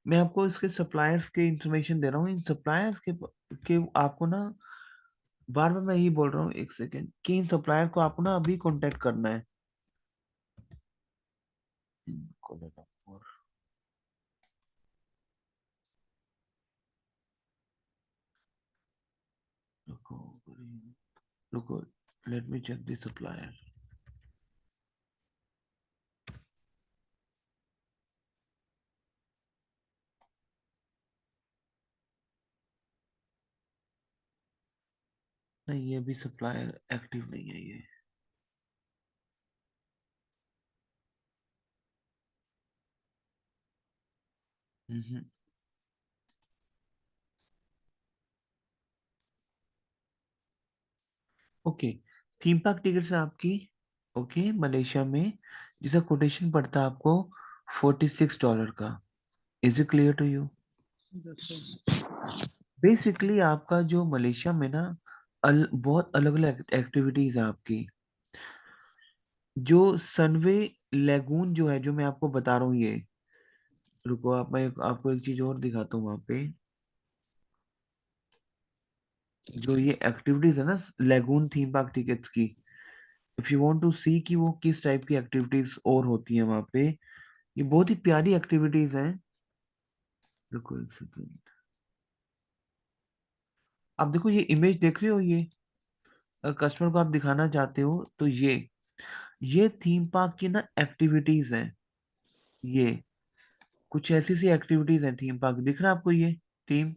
मैं आपको इसके सप्लायर्स के इंफॉर्मेशन दे रहा हूँ। इन सप्लायर्स के आपको ना, बार बार मैं यही बोल रहा हूँ, एक सेकेंड, कि इन सप्लायर को आपको ना अभी कांटेक्ट करना है। कोलकापुर। रुको, रुको, let me check the supplier. नहीं, ये भी सप्लायर एक्टिव नहीं है ये। Hmm. Okay, theme park tickets आपकी, ओके, मलेशिया में, जिसका कोटेशन पड़ता है आपको $46 का। Is it clear to you? Yes sir. Basically आपका जो मलेशिया में ना बहुत अलग अलग एक्टिविटीज है आपकी। जो सनवे लेगून जो है, जो मैं आपको बता रहा हूँ ये, रुको आप, मैं आपको एक चीज और दिखाता हूँ वहां पे। जो ये एक्टिविटीज है ना लेगून थीम पार्क टिकट्स की, if you want to see कि वो किस टाइप की एक्टिविटीज और होती है वहां पे, ये बहुत ही प्यारी एक्टिविटीज हैं। रुको एक सेकेंड, आप देखो ये इमेज देख रहे हो ये? अगर कस्टमर को आप दिखाना चाहते हो तो ये थीम पार्क की ना एक्टिविटीज हैं। ये कुछ ऐसी सी एक्टिविटीज हैं थीम पार्क, दिख रहा है आपको ये टीम?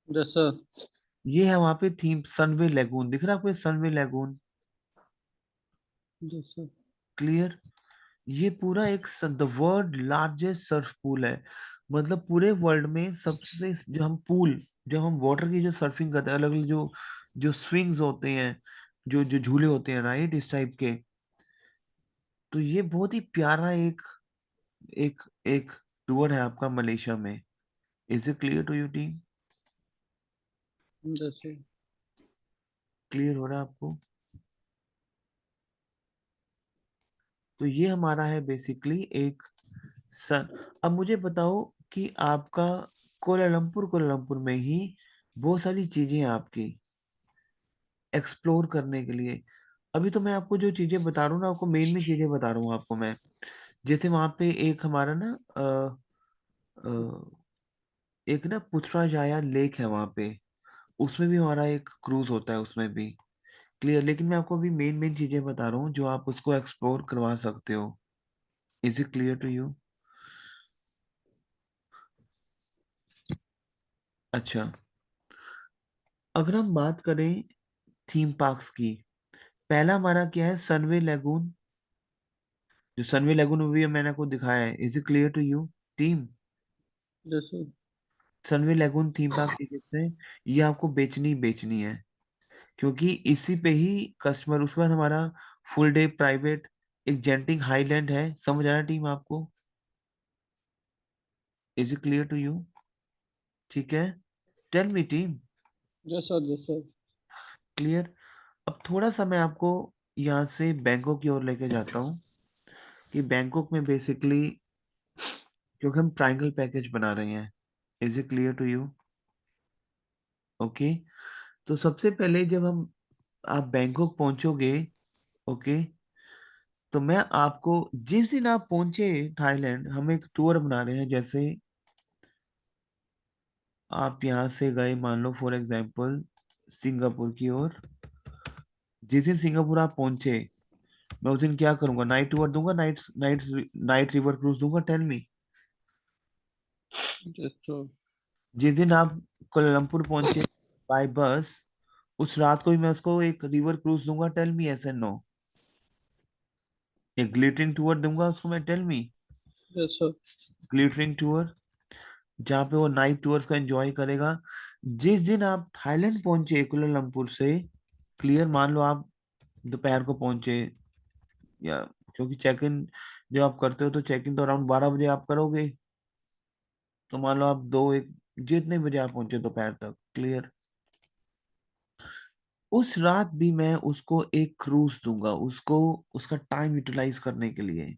Yes sir. ये है वहां पे थीम सनवे लेगून, दिख रहा है आपको सनवे लेगून? Yes sir. क्लियर? ये पूरा एक the world largest Surf pool है। मतलब पूरे वर्ल्ड में सबसे, जो हम पूल, जो हम वाटर की जो सर्फिंग करते हैं, अलग अलग जो स्विंग्स होते हैं, जो जो झूले होते हैं, राइट, इस टाइप के। तो ये बहुत ही प्यारा एक एक एक टूर है आपका मलेशिया में। Is it clear to you team? Yes sir. Clear हो रहा है आपको? तो ये हमारा है बेसिकली एक सन। अब मुझे बताओ कि आपका कोलालमपुर में ही बहुत सारी चीजें हैं आपकी एक्सप्लोर करने के लिए। अभी तो मैं आपको जो चीजें बता रहा हूँ ना, आपको मेन मेन चीजें बता रहा हूँ आपको मैं। जैसे वहां पे एक हमारा ना एक ना पुत्रजाया लेक है वहां पे, उसमें भी हमारा एक क्रूज होता है उसमें भी। क्लियर? लेकिन मैं आपको अभी मेन मेन चीजें बता रहा हूँ जो आप उसको एक्सप्लोर करवा सकते हो। Is it clear to you? अच्छा, अगर हम बात करें थीम पार्क्स की, पहला हमारा क्या है, सनवे लेगून। जो सनवे लेगून मूवी मैंने आपको दिखाया है, is it clear to you team? जैसे Sunway lagoon theme park tickets है, ये आपको बेचनी ही बेचनी है, क्योंकि इसी पे ही कस्टमर, उसके बाद हमारा फुल डे प्राइवेट एक जेंटिंग हाईलैंड है। समझ आ रहा है टीम आपको? Is it clear to you? ठीक है, टेल मी टीम। जैसा जैसा क्लियर? अब थोड़ा सा मैं आपको यहाँ से बैंकॉक की ओर लेके जाता हूँ, कि बैंकॉक में बेसिकली, क्योंकि हम ट्रायंगल पैकेज बना रहे हैं। Is it clear to you? Okay, तो सबसे पहले जब हम, आप बैंकॉक पहुंचोगे, ओके, तो मैं आपको, जिस दिन आप पहुंचे थाईलैंड, हम एक टूर बना रहे हैं। जैसे आप यहाँ से गए, मान लो फॉर एग्जांपल सिंगापुर की ओर, जिस दिन सिंगापुर आप पहुंचे, मैं उस दिन क्या करूंगा, नाइट टूर दूंगा, night night night river cruise दूंगा। Tell me. जैसा जिस दिन आप कोलंबपुर पहुंचे बाय बस, उस रात को ही मैं उसको एक रिवर क्रूज दूंगा। Tell me yes and no. एक ग्लिटरिंग टूर दूंगा उसको मैं। Tell me. जैसा ग्लिटरिंग टूर, जहाँ पे वो नाइट टूर्स का एंजॉय करेगा। जिस दिन आप थाईलैंड पहुंचे कुलालमपुर से, क्लियर, मान लो आप दोपहर को पहुंचे, या क्योंकि चेक इन जब आप करते हो तो चेक इन तो अराउंड 12 बजे आप करोगे, तो मान लो आप 2 1 जितने बजे आप पहुंचे दोपहर तक, क्लियर, उस रात भी मैं उसको एक क्रूज दूंगा उसको, उसका टाइम यूटिलाइज करने के लिए,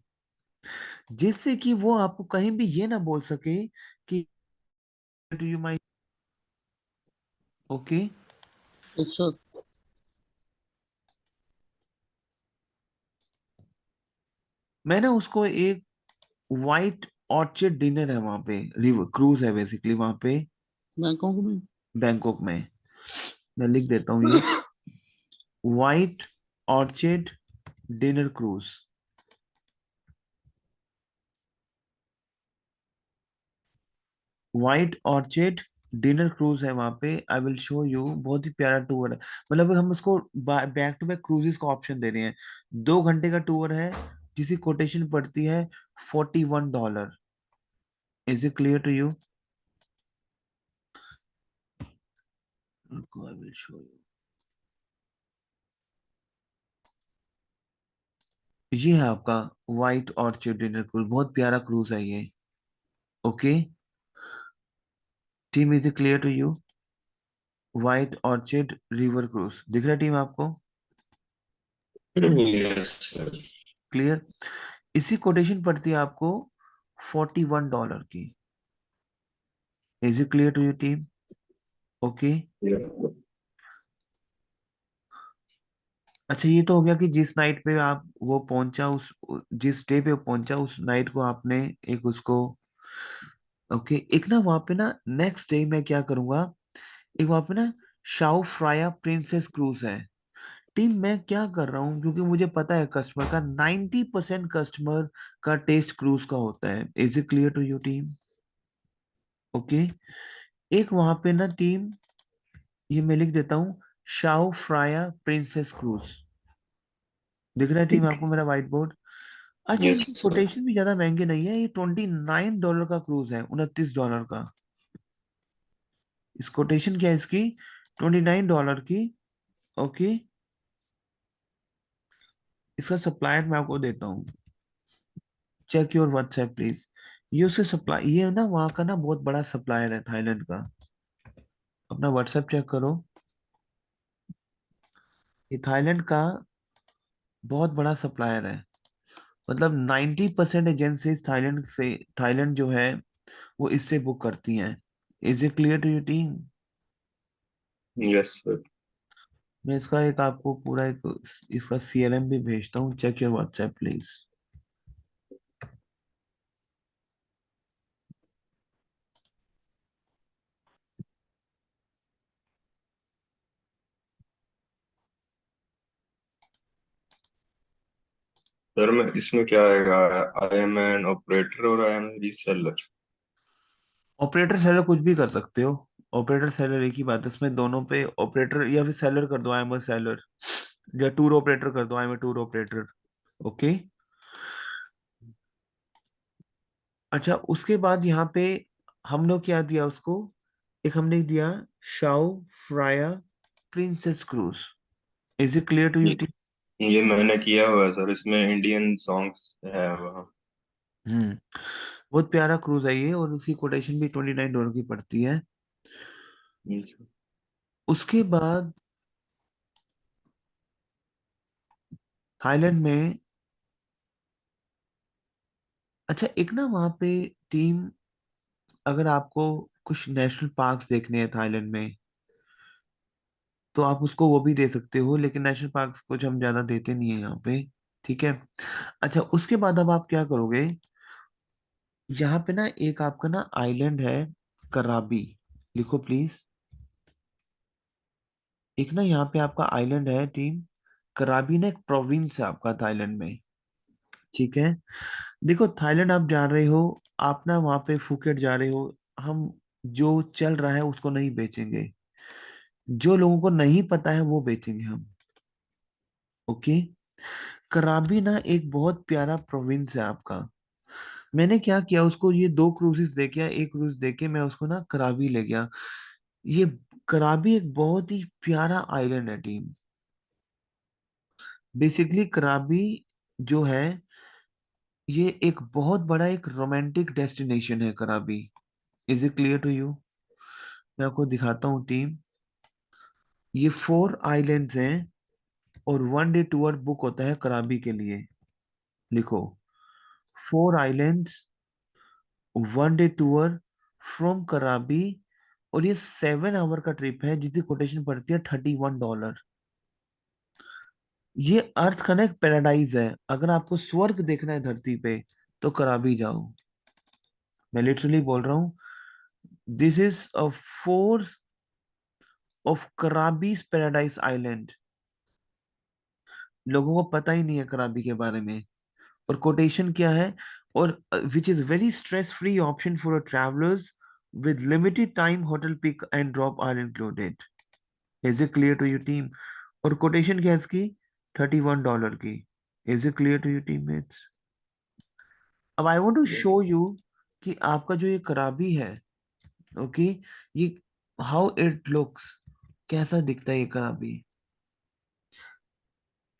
जिससे कि वो आपको कहीं भी ये ना बोल सके कि डू यू माई। ओके, जैसा मैं ना उसको एक वाइट ऑर्चिड डिनर है वहां पे, रिवर क्रूज है बेसिकली वहां पे, बैंकॉक में। बैंकॉक में। मैं लिख देता हूँ ये, white orchid dinner cruise. White orchid dinner cruise है वहां पे। आई विल शो यू, बहुत ही प्यारा टूर है। मतलब हम उसको बैक टू बैक क्रूजेस का ऑप्शन दे रहे हैं। 2 घंटे का टूर है, जिसकी कोटेशन पड़ती है $41। Is it clear to you? I will show you. ये है आपका व्हाइट ऑर्चिड डिनर क्रूज, बहुत प्यारा क्रूज है ये। Okay team, is it clear to you? White orchid river cruise दिख रहा है टीम आपको? Yes, sir. क्लियर? इसी कोटेशन पड़ती है आपको $41 की। Is it clear to you team? Okay, Yeah. अच्छा, ये तो हो गया कि जिस नाइट पे आप वो पहुंचा, उस जिस डे पे वो पहुंचा उस नाइट को आपने एक उसको, ओके, एक ना वहां पे ना नेक्स्ट डे मैं क्या करूंगा, एक वहां पे ना शाओ फ्राया प्रिंसेस क्रूज है। टीम, मैं क्या कर रहा हूँ, क्योंकि मुझे पता है कस्टमर का 90% कस्टमर का टेस्ट क्रूज का होता है। Is it clear to you team? Okay, एक वहां पे ना टीम, ये मैं लिख देता हूँ, शाओ फ्राया प्रिंसेस क्रूज। दिख रहा है टीम आपको मेरा व्हाइट बोर्ड? अच्छा, Yes, इनकी sir. कोटेशन भी ज्यादा महंगे नहीं है, ये $29 का क्रूज है, $29 का। इस कोटेशन क्या है इसकी, $29 की। ओके, इसका सप्लायर मैं आपको देता हूँ, चेक योर व्हाट्सएप प्लीज। ये उसके सप्लाई, ये ना वहाँ का ना बहुत बड़ा सप्लायर है थाईलैंड का। अपना व्हाट्सएप चेक करो, ये थाईलैंड का बहुत बड़ा सप्लायर है। मतलब 90% एजेंसी थाईलैंड से, थाईलैंड जो है वो इससे बुक करती हैं। Is it clear to your team? Yes, sir. मैं इसका एक आपको पूरा एक इसका सीएलएम भी भेजता हूँ, check your WhatsApp please. Sir मैं इसमें क्या आएगा? आई एम एन ऑपरेटर और I am reseller. Operator seller कुछ भी कर सकते हो। ऑपरेटर सेलर एक ही बात है, इसमें दोनों पे ऑपरेटर या फिर सेलर कर दो, आई एम अ सेलर, या टूर ऑपरेटर कर दो, I am a tour operator. Okay. अच्छा, उसके बाद यहाँ पे हम लोग क्या दिया उसको, एक हमने दिया Chao Phraya princess cruise. Is it clear to you? ये मैंने किया हुआ है सर, इसमें इंडियन सॉन्ग्स है वहाँ। हम्म। बहुत प्यारा क्रूज है ये, और उसकी कोटेशन भी $29 की पड़ती है। उसके बाद थाईलैंड में, अच्छा एक ना वहाँ पे टीम, अगर आपको कुछ नेशनल पार्क्स देखने हैं थाईलैंड में, तो आप उसको वो भी दे सकते हो, लेकिन नेशनल पार्क्स कुछ हम ज्यादा देते नहीं है यहाँ पे। ठीक है। अच्छा, उसके बाद अब आप क्या करोगे, यहाँ पे ना एक आपका ना आइलैंड है, कराबी। लिखो प्लीज। एक ना यहाँ पे आपका आइलैंड है टीम, कराबी ना एक प्रोविंस है आपका थाईलैंड में। ठीक है। देखो थाईलैंड आप जा रहे हो, आप ना वहाँ पे फुकेट जा रहे हो, हम जो चल रहा है उसको नहीं बेचेंगे, जो लोगों को नहीं पता है वो बेचेंगे हम। ओके। कराबी ना एक बहुत प्यारा प्रोविंस है आपका। मैंने क्या किया, उसको ये दो क्रूजेस दे के, एक क्रूज दे के मैं उसको ना कराबी ले गया। ये कराबी एक बहुत ही प्यारा आइलैंड है टीम। बेसिकली कराबी जो है, ये एक बहुत बड़ा एक रोमांटिक डेस्टिनेशन है Krabi. Is it clear to you? मैं आपको दिखाता हूँ टीम। ये 4 आइलैंड्स हैं, और 1 डे टूर बुक होता है कराबी के लिए। लिखो, 4 आइलैंड्स, 1 डे टूर फ्रॉम कराबी, और ये 7 आवर का ट्रिप है जिसकी कोटेशन पड़ती है $31। ये अर्थ का ना एक पैराडाइज है, अगर आपको स्वर्ग देखना है धरती पे तो कराबी जाओ। मैं लिटरली बोल रहा हूँ, this is a fourth of Krabi's paradise island. लोगों को पता ही नहीं है कराबी के बारे में। और कोटेशन क्या है, और which is very stress free option for travellers with limited time, hotel pick and drop are included. Is it clear to you team? और कोटेशन क्या है इसकी, $31 की। Is it clear to you teammates? अब I want to show you कि आपका जो ये कराबी है, ओके, ये हाउ इट लुक्स, कैसा दिखता है ये कराबी।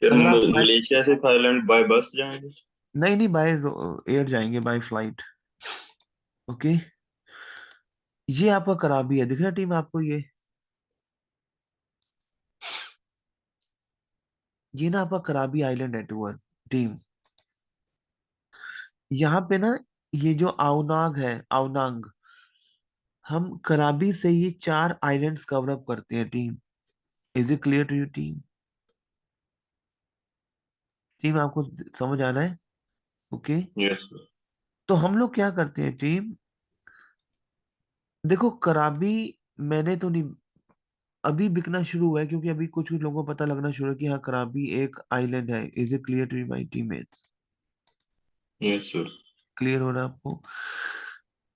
फिर अगर आप मलेशिया से थाईलैंड बाय बस जाएंगे? नहीं नहीं, बाय एयर जाएंगे, बाय फ्लाइट। ओके। ये आपका कराबी है, दिख रहा है टीम आपको ये ना आपका कराबी आइलैंड है टूर टीम। यहाँ पे ना, ये जो आओनाग है, आओनांग, हम कराबी से ये 4 आइलैंड्स कवर अप करते हैं team. Is it clear to you team? Team आपको समझ आ रहा है? ओके। यस। तो हम लोग क्या करते हैं टीम, देखो कराबी मैंने तो नहीं, अभी बिकना शुरू हुआ है, क्योंकि अभी कुछ कुछ लोगों को पता लगना शुरू है कि हाँ कराबी एक आइलैंड है। Is it clear to my teammates? Yes sir. Clear हो रहा है आपको?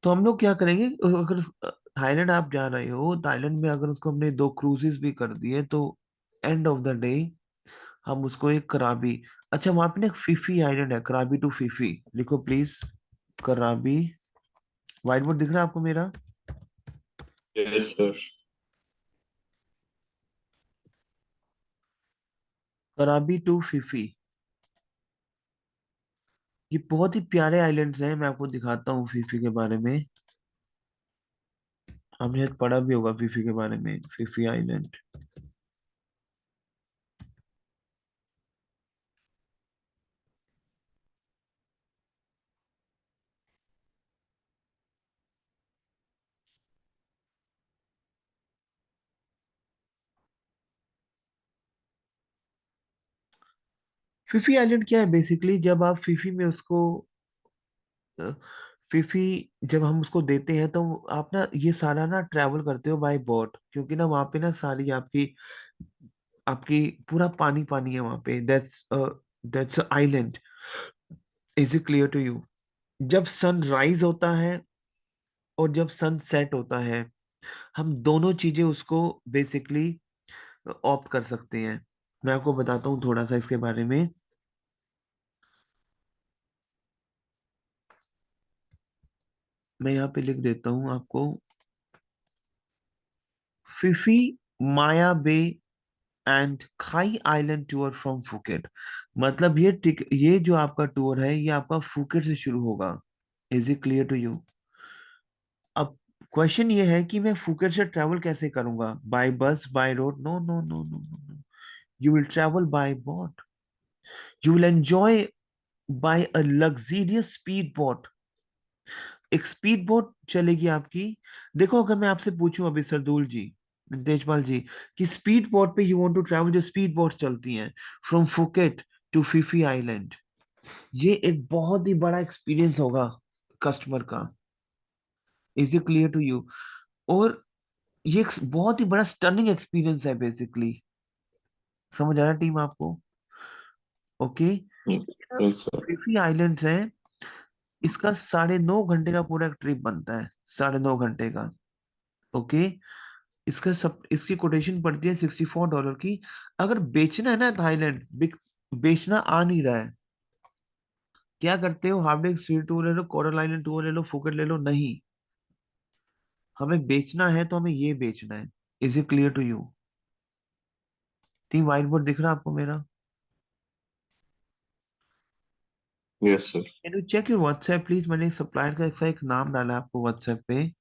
तो हम लोग क्या करेंगे, अगर थाईलैंड आप जा रहे हो, थाईलैंड में अगर उसको हमने 2 क्रूजेस भी कर दिए, तो एंड ऑफ द डे हम उसको एक कराबी, अच्छा वहां पे ना एक फीफी आइलैंड है, कराबी टू फीफी। लिखो प्लीज, कराबी। व्हाइट बोर्ड दिख रहा है आपको मेरा? Yes sir. कराबी टू फीफी। ये बहुत ही प्यारे आइलैंड्स हैं, मैं आपको दिखाता हूँ फीफी के बारे में। हमने शायद पढ़ा भी होगा फीफी के बारे में, फीफी आइलैंड। फीफी आइलैंड क्या है, बेसिकली जब आप फीफी में उसको अ, फीफी जब हम उसको देते हैं, तो आप ना ये सारा ना ट्रैवल करते हो बाय बोट, क्योंकि ना वहाँ पे ना सारी आपकी आपकी पूरा पानी पानी है वहाँ पे, that's island. Is it clear to you? जब सन राइज होता है और जब सन सेट होता है, हम दोनों चीजें उसको बेसिकली ऑप्ट कर सकते हैं। मैं आपको बताता हूँ थोड़ा सा इसके बारे में। मैं यहाँ पे लिख देता हूँ आपको, फिफी, माया बे एंड खाई आइलैंड टूर फ्रॉम फुकेट। मतलब ये जो आपका टूर है ये आपका फुकेट से शुरू होगा। Is it clear to you? अब क्वेश्चन ये है कि मैं फुकेट से ट्रेवल कैसे करूंगा? By bus, by road? No no no no no no. You will travel by boat. You will enjoy by a luxurious speed boat. एक speed boat चलेगी आपकी। देखो, अगर मैं आपसे पूछूं अभी सरदूल जी, देशपाल जी, कि स्पीड बोट पे यू वांट टू ट्रैवल, जो स्पीड बोट चलती हैं from Phuket to Phi Phi island, ये एक बहुत ही बड़ा एक्सपीरियंस होगा कस्टमर का। Is it clear to you? और ये एक बहुत ही बड़ा स्टनिंग एक्सपीरियंस है बेसिकली। समझ आ रहा है टीम आपको? Okay. Yes sir. Phi Phi islands हैं, इसका 9.5 घंटे का पूरा ट्रिप बनता है, 9.5 घंटे का। ओके। इसकी कोटेशन पड़ती है $64 की। अगर बेचना है ना थाईलैंड, बेचना आ नहीं रहा है, क्या करते हो? हाफ डे सी टूर ले लो, कोरल आइलैंड टूर ले लो, फुकेट ले लो। नहीं, हमें बेचना है तो हमें ये बेचना है। Is it clear to you? Team, whiteboard दिख रहा है आपको मेरा? Yes sir. Can you check your WhatsApp please? मैंने सप्लायर का ऐसा एक नाम डाला है आपको व्हाट्सएप पे।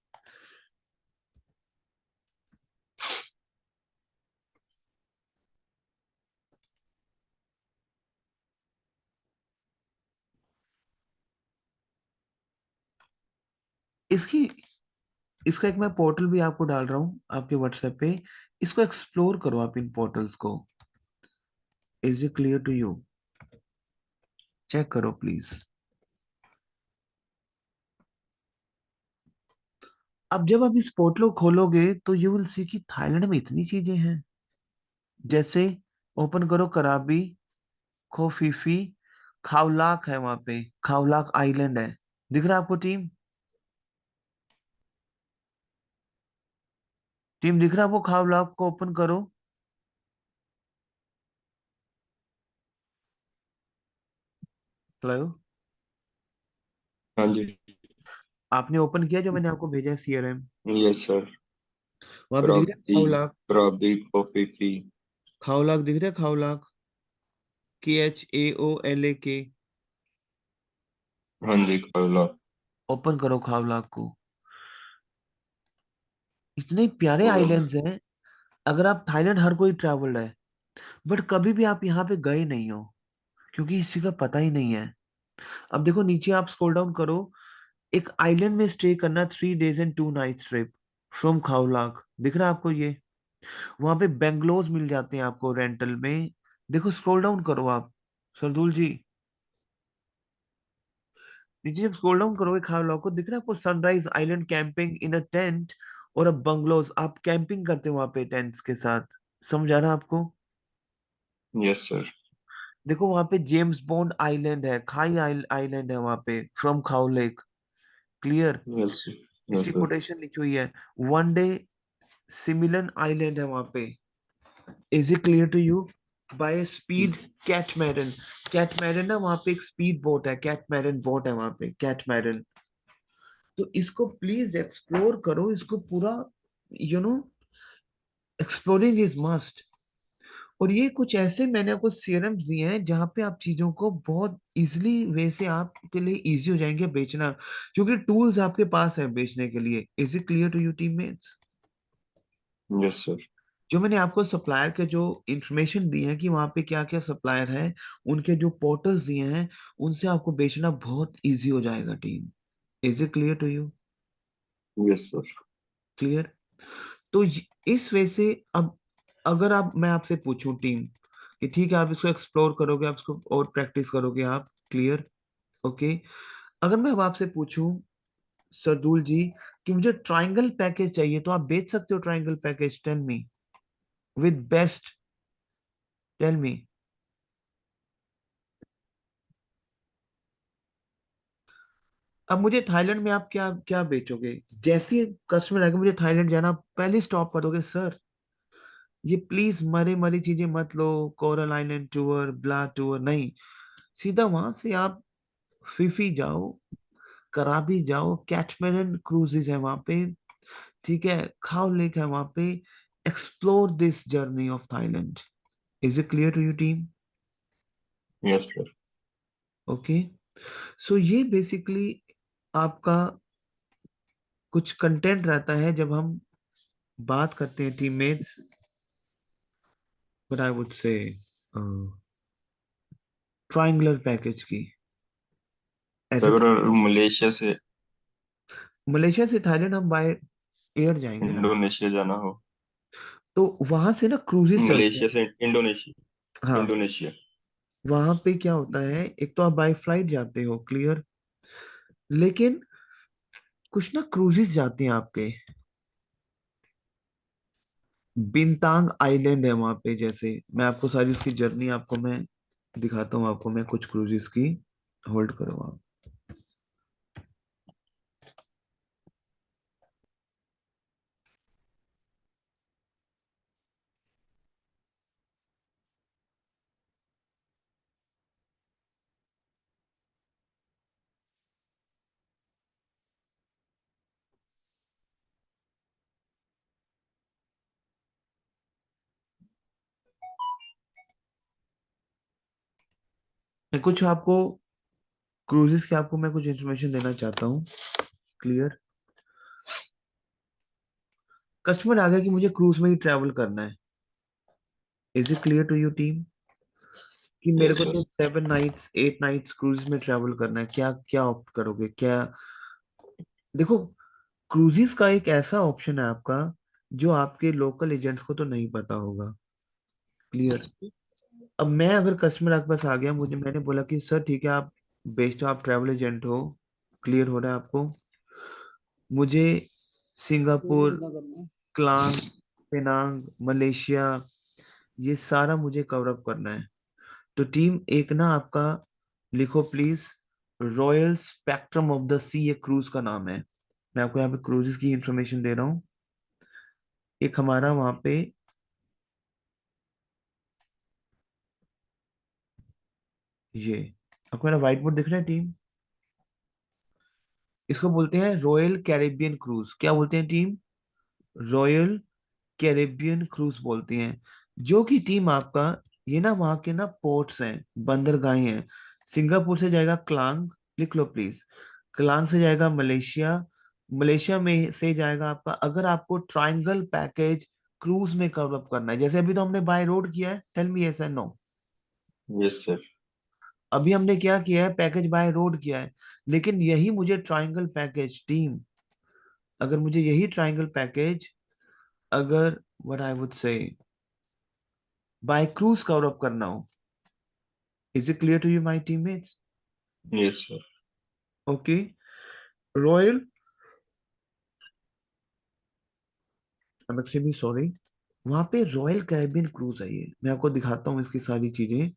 इसकी इसका एक मैं पोर्टल भी आपको डाल रहा हूँ आपके व्हाट्सएप पे। इसको एक्सप्लोर करो आप, इन पोर्टल्स को। Is it clear to you? Check करो प्लीज। अब जब आप इस पोर्टल को खोलोगे तो यू विल सी कि थाईलैंड में इतनी चीजें हैं। जैसे ओपन करो कराबी, खोफीफी, खावलाक है वहां पे, खावलाक आइलैंड है। दिख रहा है आपको टीम? टीम दिख रहा है आपको? खावलाक को ओपन करो। हेलो? हाँ जी। आपने ओपन किया जो मैंने आपको भेजा सीआरएम? Yes sir. वहां पे दिख रहा है कराबी, खावलाक? कराबी कॉफी पी। खावलाक दिख रहा है? खावलाक, KHAOLAK। हाँ जी खाला। ओपन करो खावलाक को। इतने प्यारे हो रहा आइलैंड्स हैं। अगर आप थाईलैंड, हर कोई ट्रैवल्ड है, बट कभी भी आप यहाँ पे गए नहीं हो, क्योंकि इसी का पता ही नहीं है। अब देखो नीचे, आप स्क्रॉल डाउन करो। एक आइलैंड में स्टे करना, 3 days and 2 nights trip from Khao Lak. दिख रहा है आपको ये? वहां पे बेंगलोज मिल जाते हैं आपको रेंटल में। देखो, स्क्रॉल डाउन करो आप, सरदुल जी। नीचे जब स्क्रॉल डाउन करोगे खावलाक को, दिख रहा है आपको? सनराइज आइलैंड कैंपिंग इन अ टेंट और अ बंगलोज। आप कैंपिंग करते हो वहां पे टेंट्स के साथ। समझ आ रहा है आपको? Yes sir. देखो, वहां पे जेम्स बॉन्ड आइलैंड है, खाई आइलैंड है वहां पे, फ्रॉम खाउ लेक। क्लियर? यस। यस इसकी सर। कोटेशन लिखी हुई है। वन डे सिमिलन आइलैंड है वहां पे। Is it clear to you? By speed catamaran. Catamaran ना, वहां पे एक स्पीड बोट है, कैटमैरन बोट है वहां पे, कैटमैरन। तो इसको प्लीज एक्सप्लोर करो, इसको पूरा, you know, exploring is must. और ये कुछ ऐसे मैंने आपको सीरम्स दिए हैं जहां पे आप चीजों को बहुत इजीली वे से आपके लिए इजी हो जाएंगे बेचना, क्योंकि टूल्स आपके पास है बेचने के लिए। Is it clear to you teammates? Yes sir. जो मैंने आपको सप्लायर के जो इंफॉर्मेशन दी है कि वहां पे क्या क्या सप्लायर है, उनके जो पोर्टल्स दिए हैं, उनसे आपको बेचना बहुत इजी हो जाएगा team. Is it clear to you? Yes sir. Clear? तो इस वे से, अब अगर आप, मैं आपसे पूछूं टीम, कि ठीक है आप इसको एक्सप्लोर करोगे, आप इसको और प्रैक्टिस करोगे आप, क्लियर? ओके। अगर मैं अब आपसे पूछूं सरदूल जी कि मुझे ट्रायंगल पैकेज चाहिए, तो आप बेच सकते हो triangle package? Tell me, with best, tell me. अब मुझे थाईलैंड में आप क्या क्या बेचोगे? जैसे ही कस्टमर आएगा मुझे थाईलैंड जाना, पहले स्टॉप कर दोगे सर, ये प्लीज मरे मरी चीजें मत लो, कोरल आइलैंड टूर ब्ला टूर नहीं, सीधा वहां से आप फिफी जाओ, कराबी जाओ, कैटमैरन क्रूजेज है वहां पे, ठीक है, खाओ लेक है वहां पे, explore this journey of Thailand. Is it clear to you team? Yes sir. Okay, so ये बेसिकली आपका कुछ कंटेंट रहता है जब हम बात करते हैं टीममेट्स, बट आई वुड से ट्रायंगुलर पैकेज की। तो ऐसे अगर मलेशिया से मलेशिया से थाईलैंड हम बाय एयर जाएंगे ना, इंडोनेशिया जाना हो, तो वहां से ना क्रूजेस चलते हैं। मलेशिया से इंडोनेशिया, हाँ, इंडोनेशिया। वहां पे क्या होता है, एक तो आप बाय फ्लाइट जाते हो, क्लियर, लेकिन कुछ ना क्रूजेस जाते हैं आपके, बिनतांग आइलैंड है वहां पे, जैसे मैं आपको सारी उसकी जर्नी आपको मैं दिखाता हूँ, आपको मैं कुछ क्रूजेस की, होल्ड करो आप। मैं कुछ आपको क्रूजेस की आपको मैं कुछ इन्फॉर्मेशन देना चाहता हूँ, क्लियर। कस्टमर आ गया कि मुझे क्रूज में ही ट्रैवल करना है, is it clear to you team, कि मेरे यस को सर। तो 7 नाइट्स 8 नाइट्स क्रूज में ट्रैवल करना है, क्या क्या ऑप्ट करोगे क्या? देखो, क्रूजिस का एक ऐसा ऑप्शन है आपका जो आपके लोकल एजेंट्स को तो नहीं पता होगा, क्लियर। अब मैं अगर कस्टमर आपके पास आ गया, मुझे मैंने बोला कि सर ठीक है, आप बेस्ड हो, आप ट्रैवल एजेंट हो, क्लियर हो रहा है आपको, मुझे मुझे सिंगापुर, कितना करना है? क्लांग, पेनांग, मलेशिया, ये सारा मुझे कवर अप करना है। तो टीम एक ना आपका लिखो please, royal spectrum of the sea, ये क्रूज का नाम है। मैं आपको यहाँ पे क्रूजेस की इंफॉर्मेशन दे रहा हूँ। एक हमारा वहां पे ये, आपको मेरा व्हाइट बोर्ड दिख रहा है टीम, इसको बोलते हैं रॉयल कैरेबियन क्रूज। क्या बोलते हैं टीम? रॉयल कैरेबियन क्रूज बोलती हैं। जो कि टीम आपका, ये ना वहां के ना पोर्ट्स हैं, बंदरगाहें हैं। सिंगापुर से जाएगा क्लांग, लिख लो प्लीज, क्लांग से जाएगा मलेशिया, मलेशिया में से जाएगा आपका, अगर आपको ट्रायंगल पैकेज क्रूज में कवर अप करना है, जैसे अभी तो हमने बाय रोड किया है, tell me yes and no, yes sir. अभी हमने क्या किया है, पैकेज बाय रोड किया है, लेकिन यही मुझे ट्रायंगल पैकेज टीम, अगर मुझे यही ट्रायंगल पैकेज, अगर what I would say by cruise cover up करना हो, is it clear to you my teammates? Yes sir. Okay, Royal, I am extremely sorry, वहां पे रॉयल कैरिबियन क्रूज है, ये मैं आपको दिखाता हूँ इसकी सारी चीजें।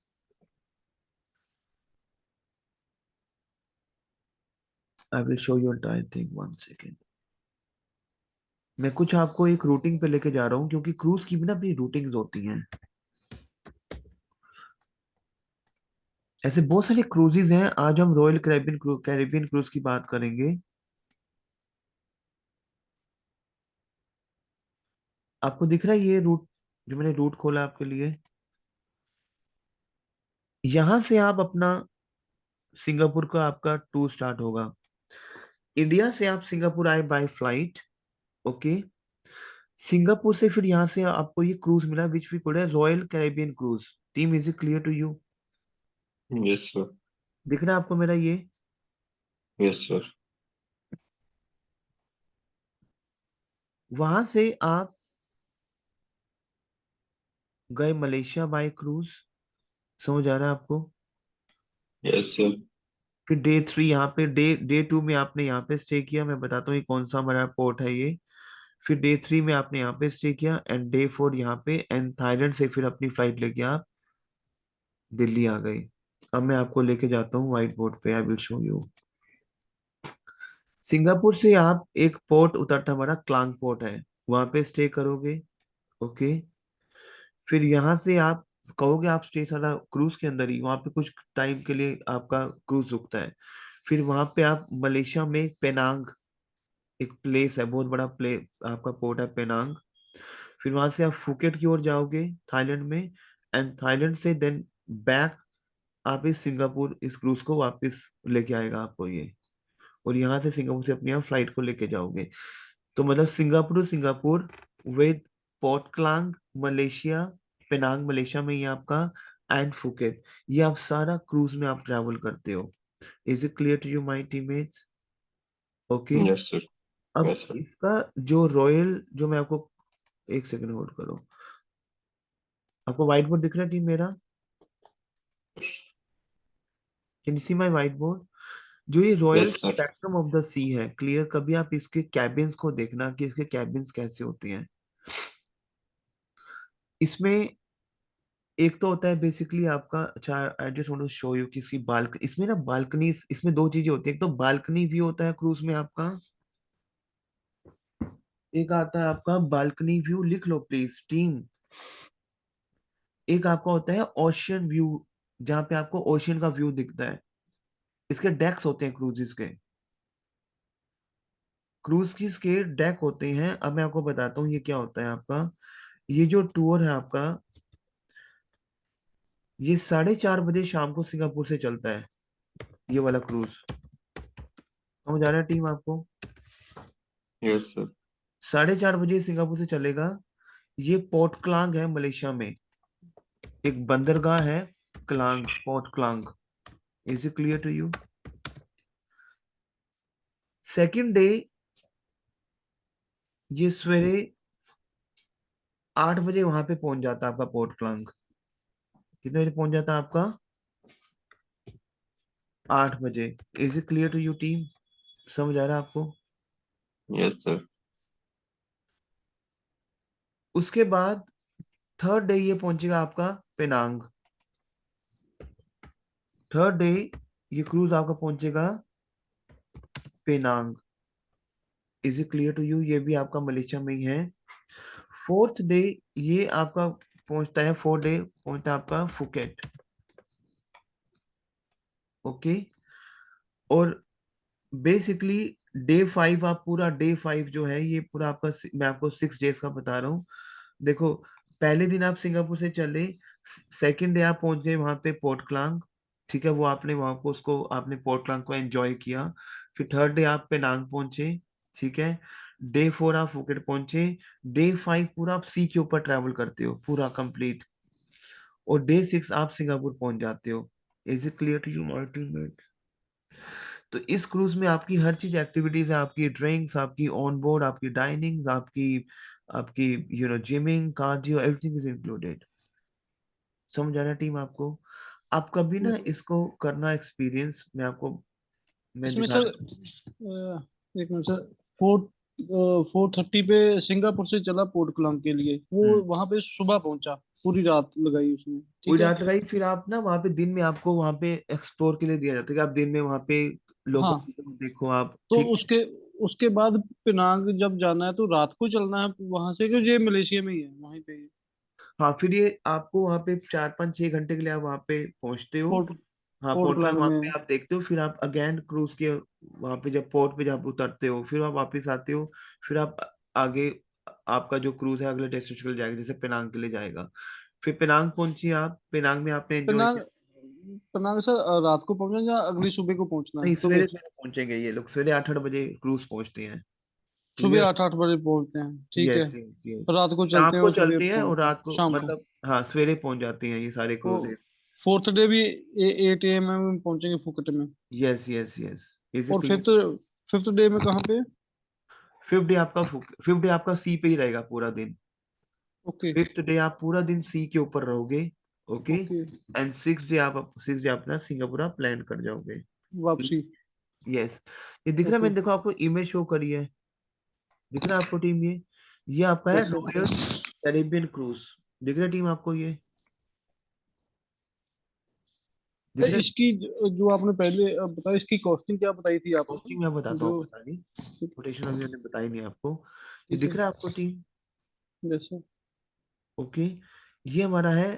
आई will show you entire thing, one second. मैं कुछ आपको एक रूटिंग पे लेके जा रहा हूँ, क्योंकि क्रूज की भी ना अपनी रूटिंग्स होती हैं, ऐसे बहुत सारे क्रूजेज हैं। आज हम रॉयल कैरिबियन क्रूज की बात करेंगे। आपको दिख रहा है ये रूट, जो मैंने रूट खोला आपके लिए, यहां से आप अपना सिंगापुर का आपका टूर स्टार्ट होगा। इंडिया से आप सिंगापुर आए बाय फ्लाइट, ओके, सिंगापुर से फिर यहाँ से आपको ये क्रूज मिला which we called Royal Caribbean cruise. Team, is it clear to you? Yes sir. दिख रहा है आपको मेरा ये? Yes sir. वहां से आप गए मलेशिया बाय क्रूज, समझ आ रहा है आपको? Yes sir. फिर डे 3 यहाँ पे, डे 2 में आपने यहाँ पे स्टे किया, मैं बताता हूँ ये कौन सा हमारा पोर्ट है ये। फिर डे 3 में आपने यहाँ पे स्टे किया, एंड डे 4 यहाँ पे, एंड थाईलैंड से फिर अपनी फ्लाइट लेके आप दिल्ली आ गए। अब मैं आपको लेके जाता हूँ व्हाइट बोर्ड पे, आई विल शो यू। सिंगापुर से आप एक पोर्ट उतरता, हमारा क्लांग पोर्ट है, वहां पे स्टे करोगे। ओके। फिर यहाँ से आप कहोगे आप स्टे सारा क्रूज के अंदर ही, वहां पे कुछ टाइम के लिए आपका क्रूज रुकता है। फिर वहां पे आप मलेशिया में पेनांग एक प्लेस है, बहुत बड़ा प्ले आपका पोर्ट है पेनांग। फिर वहां से आप फुकेट की ओर जाओगे थाईलैंड में, एंड थाईलैंड से देन बैक आप इस सिंगापुर इस क्रूज को वापस लेके आएगा आपको ये। और यहाँ से सिंगापुर से अपनी आप फ्लाइट को लेके जाओगे। तो मतलब Singapore to Singapore with Port Klang Malaysia, Penang Malaysia में ये आपका, एंड फुकेट, ये आप सारा क्रूज में आप ट्रैवल करते हो। Is it clear to you my teammates? Okay. Yes sir. अब यस सर। इसका जो रॉयल जो मैं आपको, एक सेकंड होल्ड करो। आपको व्हाइट बोर्ड दिख रहा है टीम मेरा? Can you see my white board? जो ये royal yes sir. Spectrum of the sea है, क्लियर, कभी आप इसके कैबिन्स को देखना कि इसके कैबिन्स कैसे होते हैं। इसमें एक तो होता है बेसिकली आपका, अच्छा I just want to show you कि इसकी बालकनी, इसमें ना बालकनी, इसमें दो चीजें होती है। एक तो बालकनी व्यू होता है क्रूज में आपका, एक आता है आपका बालकनी व्यू, लिख लो प्लीज टीम। एक आपका होता है ओशियन व्यू, जहाँ पे आपको ओशियन का व्यू दिखता है। इसके डेक्स होते हैं क्रूजेस के, क्रूज की इसके डेक होते हैं। अब मैं आपको बताता हूँ ये क्या होता है आपका। ये जो टूर है आपका, ये 4:30 बजे शाम को सिंगापुर से चलता है, ये वाला क्रूज। समझ आ रहा है टीम आपको? Yes sir. 4:30 बजे सिंगापुर से चलेगा। ये पोर्ट क्लांग है मलेशिया में, एक बंदरगाह है, Klang, Port Klang. Is it clear to you? Second day ये सवेरे 8 बजे वहां पे पहुंच जाता है आपका पोर्ट क्लांग। कितने बजे पहुंच जाता है आपका? 8 बजे। Is it clear to you team? समझ आ रहा है आपको? Yes sir. उसके बाद थर्ड डे ये पहुंचेगा आपका पेनांग। थर्ड डे ये क्रूज आपका पहुंचेगा Penang. Is it clear to you? ये भी आपका मलेशिया में ही है। फोर्थ डे ये आपका पहुंचता है, फोर्थ डे पहुंचता है आपका फुकेट। ओके। और बेसिकली डे 5, आप पूरा डे 5 जो है ये पूरा आपका, मैं आपको 6 डेज का बता रहा हूँ। देखो, पहले दिन आप सिंगापुर से चले, सेकंड डे आप पहुंच गए वहां पे पोर्ट क्लांग। ठीक है, वो आपने वहां को उसको आपने पोर्ट क्लांग को एंजॉय किया। फिर थर्ड डे आप पेनांग पहुंचे। ठीक है। डे 4 आप फुकेट पहुंचे। डे 5 पूरा आप सी के ऊपर ट्रैवल करते हो पूरा कंप्लीट। और डे 6 आप सिंगापुर पहुंच जाते हो। Is it clear to you my teammate? तो इस क्रूज में आपकी हर चीज एक्टिविटीज है, आपकी ड्रिंक्स, आपकी ऑन बोर्ड, आपकी डाइनिंग, आपकी आपकी gymming, cardio, everything is included. समझ आ रहा है टीम आपको? आप कभी ना इसको करना एक्सपीरियंस, मैं इसमें दिखा सर रहा हूँ। एक मिनट सर। 4:30 पे सिंगापुर से चला पोर्ट क्लांग के लिए, वो हम्म। वहां पे सुबह पहुंचा। पूरी रात लगाई उसने, पूरी ठीक है। रात लगाई, फिर आप ना वहाँ पे दिन में आपको वहाँ पे एक्सप्लोर के लिए दिया जाता है कि आप दिन में वहाँ पे लोकल हाँ, चीजों को देखो आप, तो ठीक है। उसके उसके बाद पेनांग जब जाना है तो रात को चलना है वहां से, क्योंकि ये मलेशिया में ही है वहीं पे ही। हाँ, फिर ये आपको वहाँ पे 4 5 6 घंटे के लिए आप वहाँ पे पहुंचते हो। पोर्ट हाँ, पोर्ट पोर्ट क्लाइम क्लांग वहाँ पे में। आप देखते हो, फिर आप अगेन क्रूज के वहाँ पे जब पोर्ट पे जब उतरते हो, फिर आप वापस आते हो। फिर आप आगे, आपका जो क्रूज है अगले डेस्टिनेशन के लिए जाएगा, जैसे पेनांग के लिए जाएगा। फिर पेनांग पहुंची आप, पेनांग में आपने एंजॉय पेनांग किया। पेनांग सर रात को पहुंचना या अगली सुबह को पहुंचना है? नहीं, सुबह। सवेरे सवेरे पहुंचेंगे ये लोग, सवेरे 8 8 बजे क्रूज पहुंचते हैं। सुबह क्लियर? 8 8 बजे पहुंचते हैं, ठीक है। Yes yes yes. रात को चलते शाम हैं को और सुबह चलते हैं और पहुंचते हैं रात को शाम को। मतलब, हाँ, सवेरे पहुंच जाते हैं ये सारे वो क्रूजेस। 4th डे भी 8 AM में पहुंचेंगे फुकट में। Yes yes yes. Is it और क्लियर? फिफ्थ फिफ्थ डे में कहाँ पे? फिफ्थ डे आपका सी पे ही रहेगा पूरा दिन। ओके। फिफ्थ डे आप पूरा दिन सी के ऊपर रहोगे। Okay. Okay. And six day अपना सिंगापुर आप लैंड कर जाओगे। वापसी। यस। ये दिख रहा है, ओके। मैंने देखो आपको इमेज शो करी है, दिख रहा है आपको टीम? ये आपका है yes sir. Royal Caribbean cruise. दिख रहा है टीम आपको ये? दिख रहा है? इसकी जो आपने पहले बताया, इसकी कॉस्टिंग क्या बताई थी आपने? कॉस्टिंग मैं बताता हूँ जो आपको सारी, कोटेशन अभी मैंने बताई नहीं आपको। ये ठीक दिख है, रहा है आपको टीम? जैसे ओके, ये हमारा है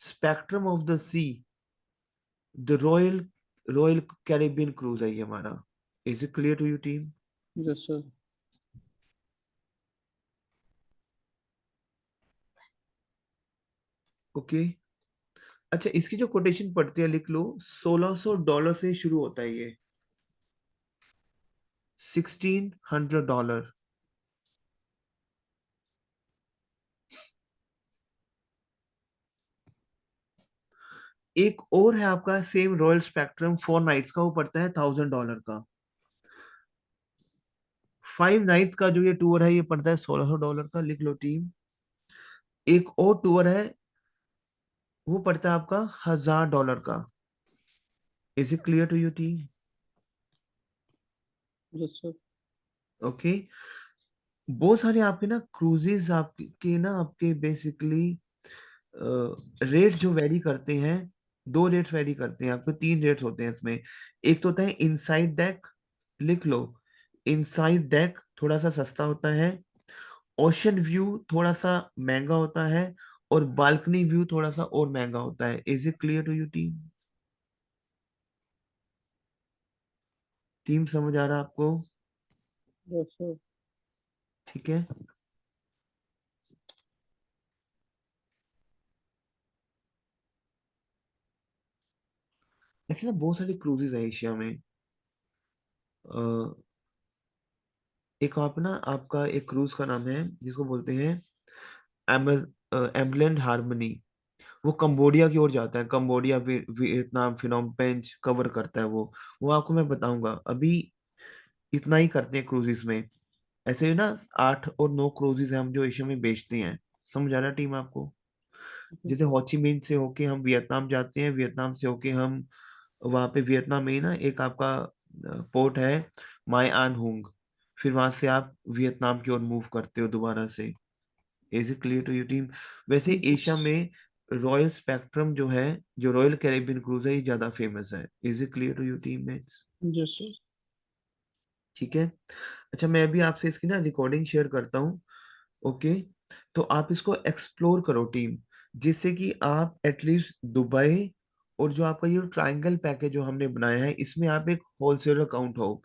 Spectrum of the sea, the Royal Royal Caribbean cruise है ये हमारा। Is it clear to you team? जैसे ओके, अच्छा इसकी जो कोटेशन पड़ती है लिख लो, $1600 से शुरू होता है ये, $1600। एक और है आपका सेम रॉयल स्पेक्ट्रम 4 नाइट्स का, वो पड़ता है $1000 का। 5 नाइट्स का जो ये टूर है ये पड़ता है $1600 का, लिख लो टीम। एक और टूर है वो पड़ता है आपका $1000 का। Is it clear to you team? जैसे ओके, बहुत सारे आपके ना क्रूजेस आपके ना आपके बेसिकली रेट जो वेरी करते हैं, दो रेट्स वेरी करते हैं आपके, तीन रेट्स होते हैं इसमें। एक तो होता है इनसाइड डेक, लिख लो, इनसाइड डेक थोड़ा सा सस्ता होता है, ओशन व्यू थोड़ा सा महंगा होता है, और बालकनी व्यू थोड़ा सा और महंगा होता है। Is it clear to you team? Team समझ आ रहा है आपको? जैसे ठीक है, ऐसे ना बहुत सारे क्रूजेज है एशिया में। अ, एक आप ना आपका एक क्रूज का नाम है जिसको बोलते हैं एमर एम्बलैंड हार्मनी। वो कंबोडिया की ओर जाता है, कंबोडिया वियतनाम फिनोम पेंच कवर करता है वो आपको मैं बताऊंगा अभी। इतना ही करते हैं क्रूजेस में। ऐसे ही ना 8 और 9 क्रूजेस हैं हम जो एशिया में बेचते हैं। समझ आ रहा है टीम आपको? जैसे होची मिन से होके हम वियतनाम जाते हैं, वियतनाम से होके हम वहां पे वियतनाम में ही ना एक आपका पोर्ट है, माय आन हुंग। फिर वहां से आप वियतनाम की ओर मूव करते हो दोबारा से। Is it clear to you team? वैसे एशिया में रॉयल स्पेक्ट्रम जो है, जो रॉयल कैरिबियन क्रूज है, ये ज्यादा फेमस है। Is it clear to you teammates? जैसे ठीक है, अच्छा मैं अभी आपसे इसकी ना रिकॉर्डिंग शेयर करता हूँ। ओके, तो आप इसको एक्सप्लोर करो टीम, जिससे कि आप एटलीस्ट दुबई और जो आपका ये ट्रायंगल पैकेज जो हमने बनाया है इसमें आप एक होलसेलर अकाउंट हो।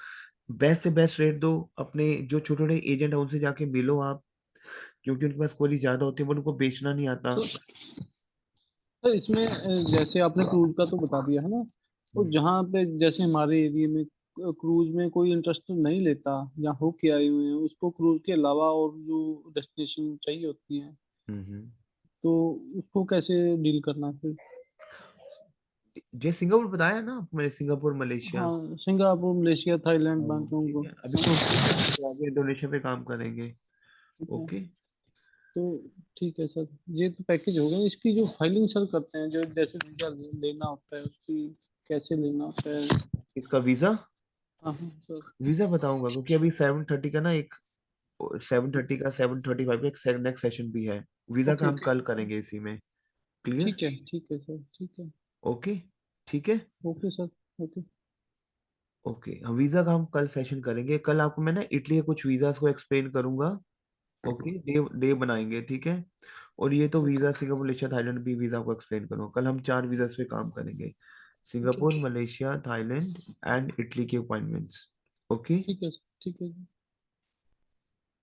बेस्ट से बेस्ट रेट दो, अपने जो छोटे छोटे एजेंट है उनसे जाके मिलो आप, क्योंकि उनके पास क्वालिटी ज्यादा होती है पर उनको बेचना नहीं आता। तो, तो इसमें जैसे आपने क्रूज का तो बता दिया है ना, तो हम्म। जहाँ पे जैसे हमारे एरिया में क्रूज में कोई इंटरेस्ट नहीं लेता या होके आए हुए हैं, उसको क्रूज के अलावा और जो डेस्टिनेशन चाहिए होती है, हम्म। तो उसको कैसे डील करना है फिर? जैसे सिंगापुर बताया ना मैंने, सिंगापुर मलेशिया। हाँ, सिंगापुर, मलेशिया, थाईलैंड, हाँ, ठीक बैंकॉक। है, अभी तो आगे इंडोनेशिया पे काम करेंगे। ठीक है, ओके, तो ठीक है सर, ये तो पैकेज हो गया। इसकी जो फाइलिंग सर करते हैं, जो जैसे वीजा लेना होता है उसकी कैसे लेना होता है? इसका वीजा, हाँ हाँ सर। वीजा बताऊंगा क्योंकि अभी 7:30 का ना एक, 7:30 का 7:35 का एक नेक्स्ट सेशन भी है। वीजा का ओके हम ओके, कल करेंगे इसी में। क्लियर? ठीक है सर, ठीक है। ओके, ठीक है। Okay sir. ओके। ओके, हम वीजा का हम कल सेशन करेंगे। कल आपको मैं ना इटली के कुछ वीजास को एक्सप्लेन करूंगा। ओके, डे डे बनाएंगे, ठीक है। और ये तो वीजा सिंगापुर मलेशिया थाईलैंड भी वीजा को एक्सप्लेन करूंगा। कल हम 4 वीजास पे काम करेंगे, okay, Singapore Malaysia Thailand and Italy के अपॉइंटमेंट्स। ओके, ठीक है सर, ठीक है।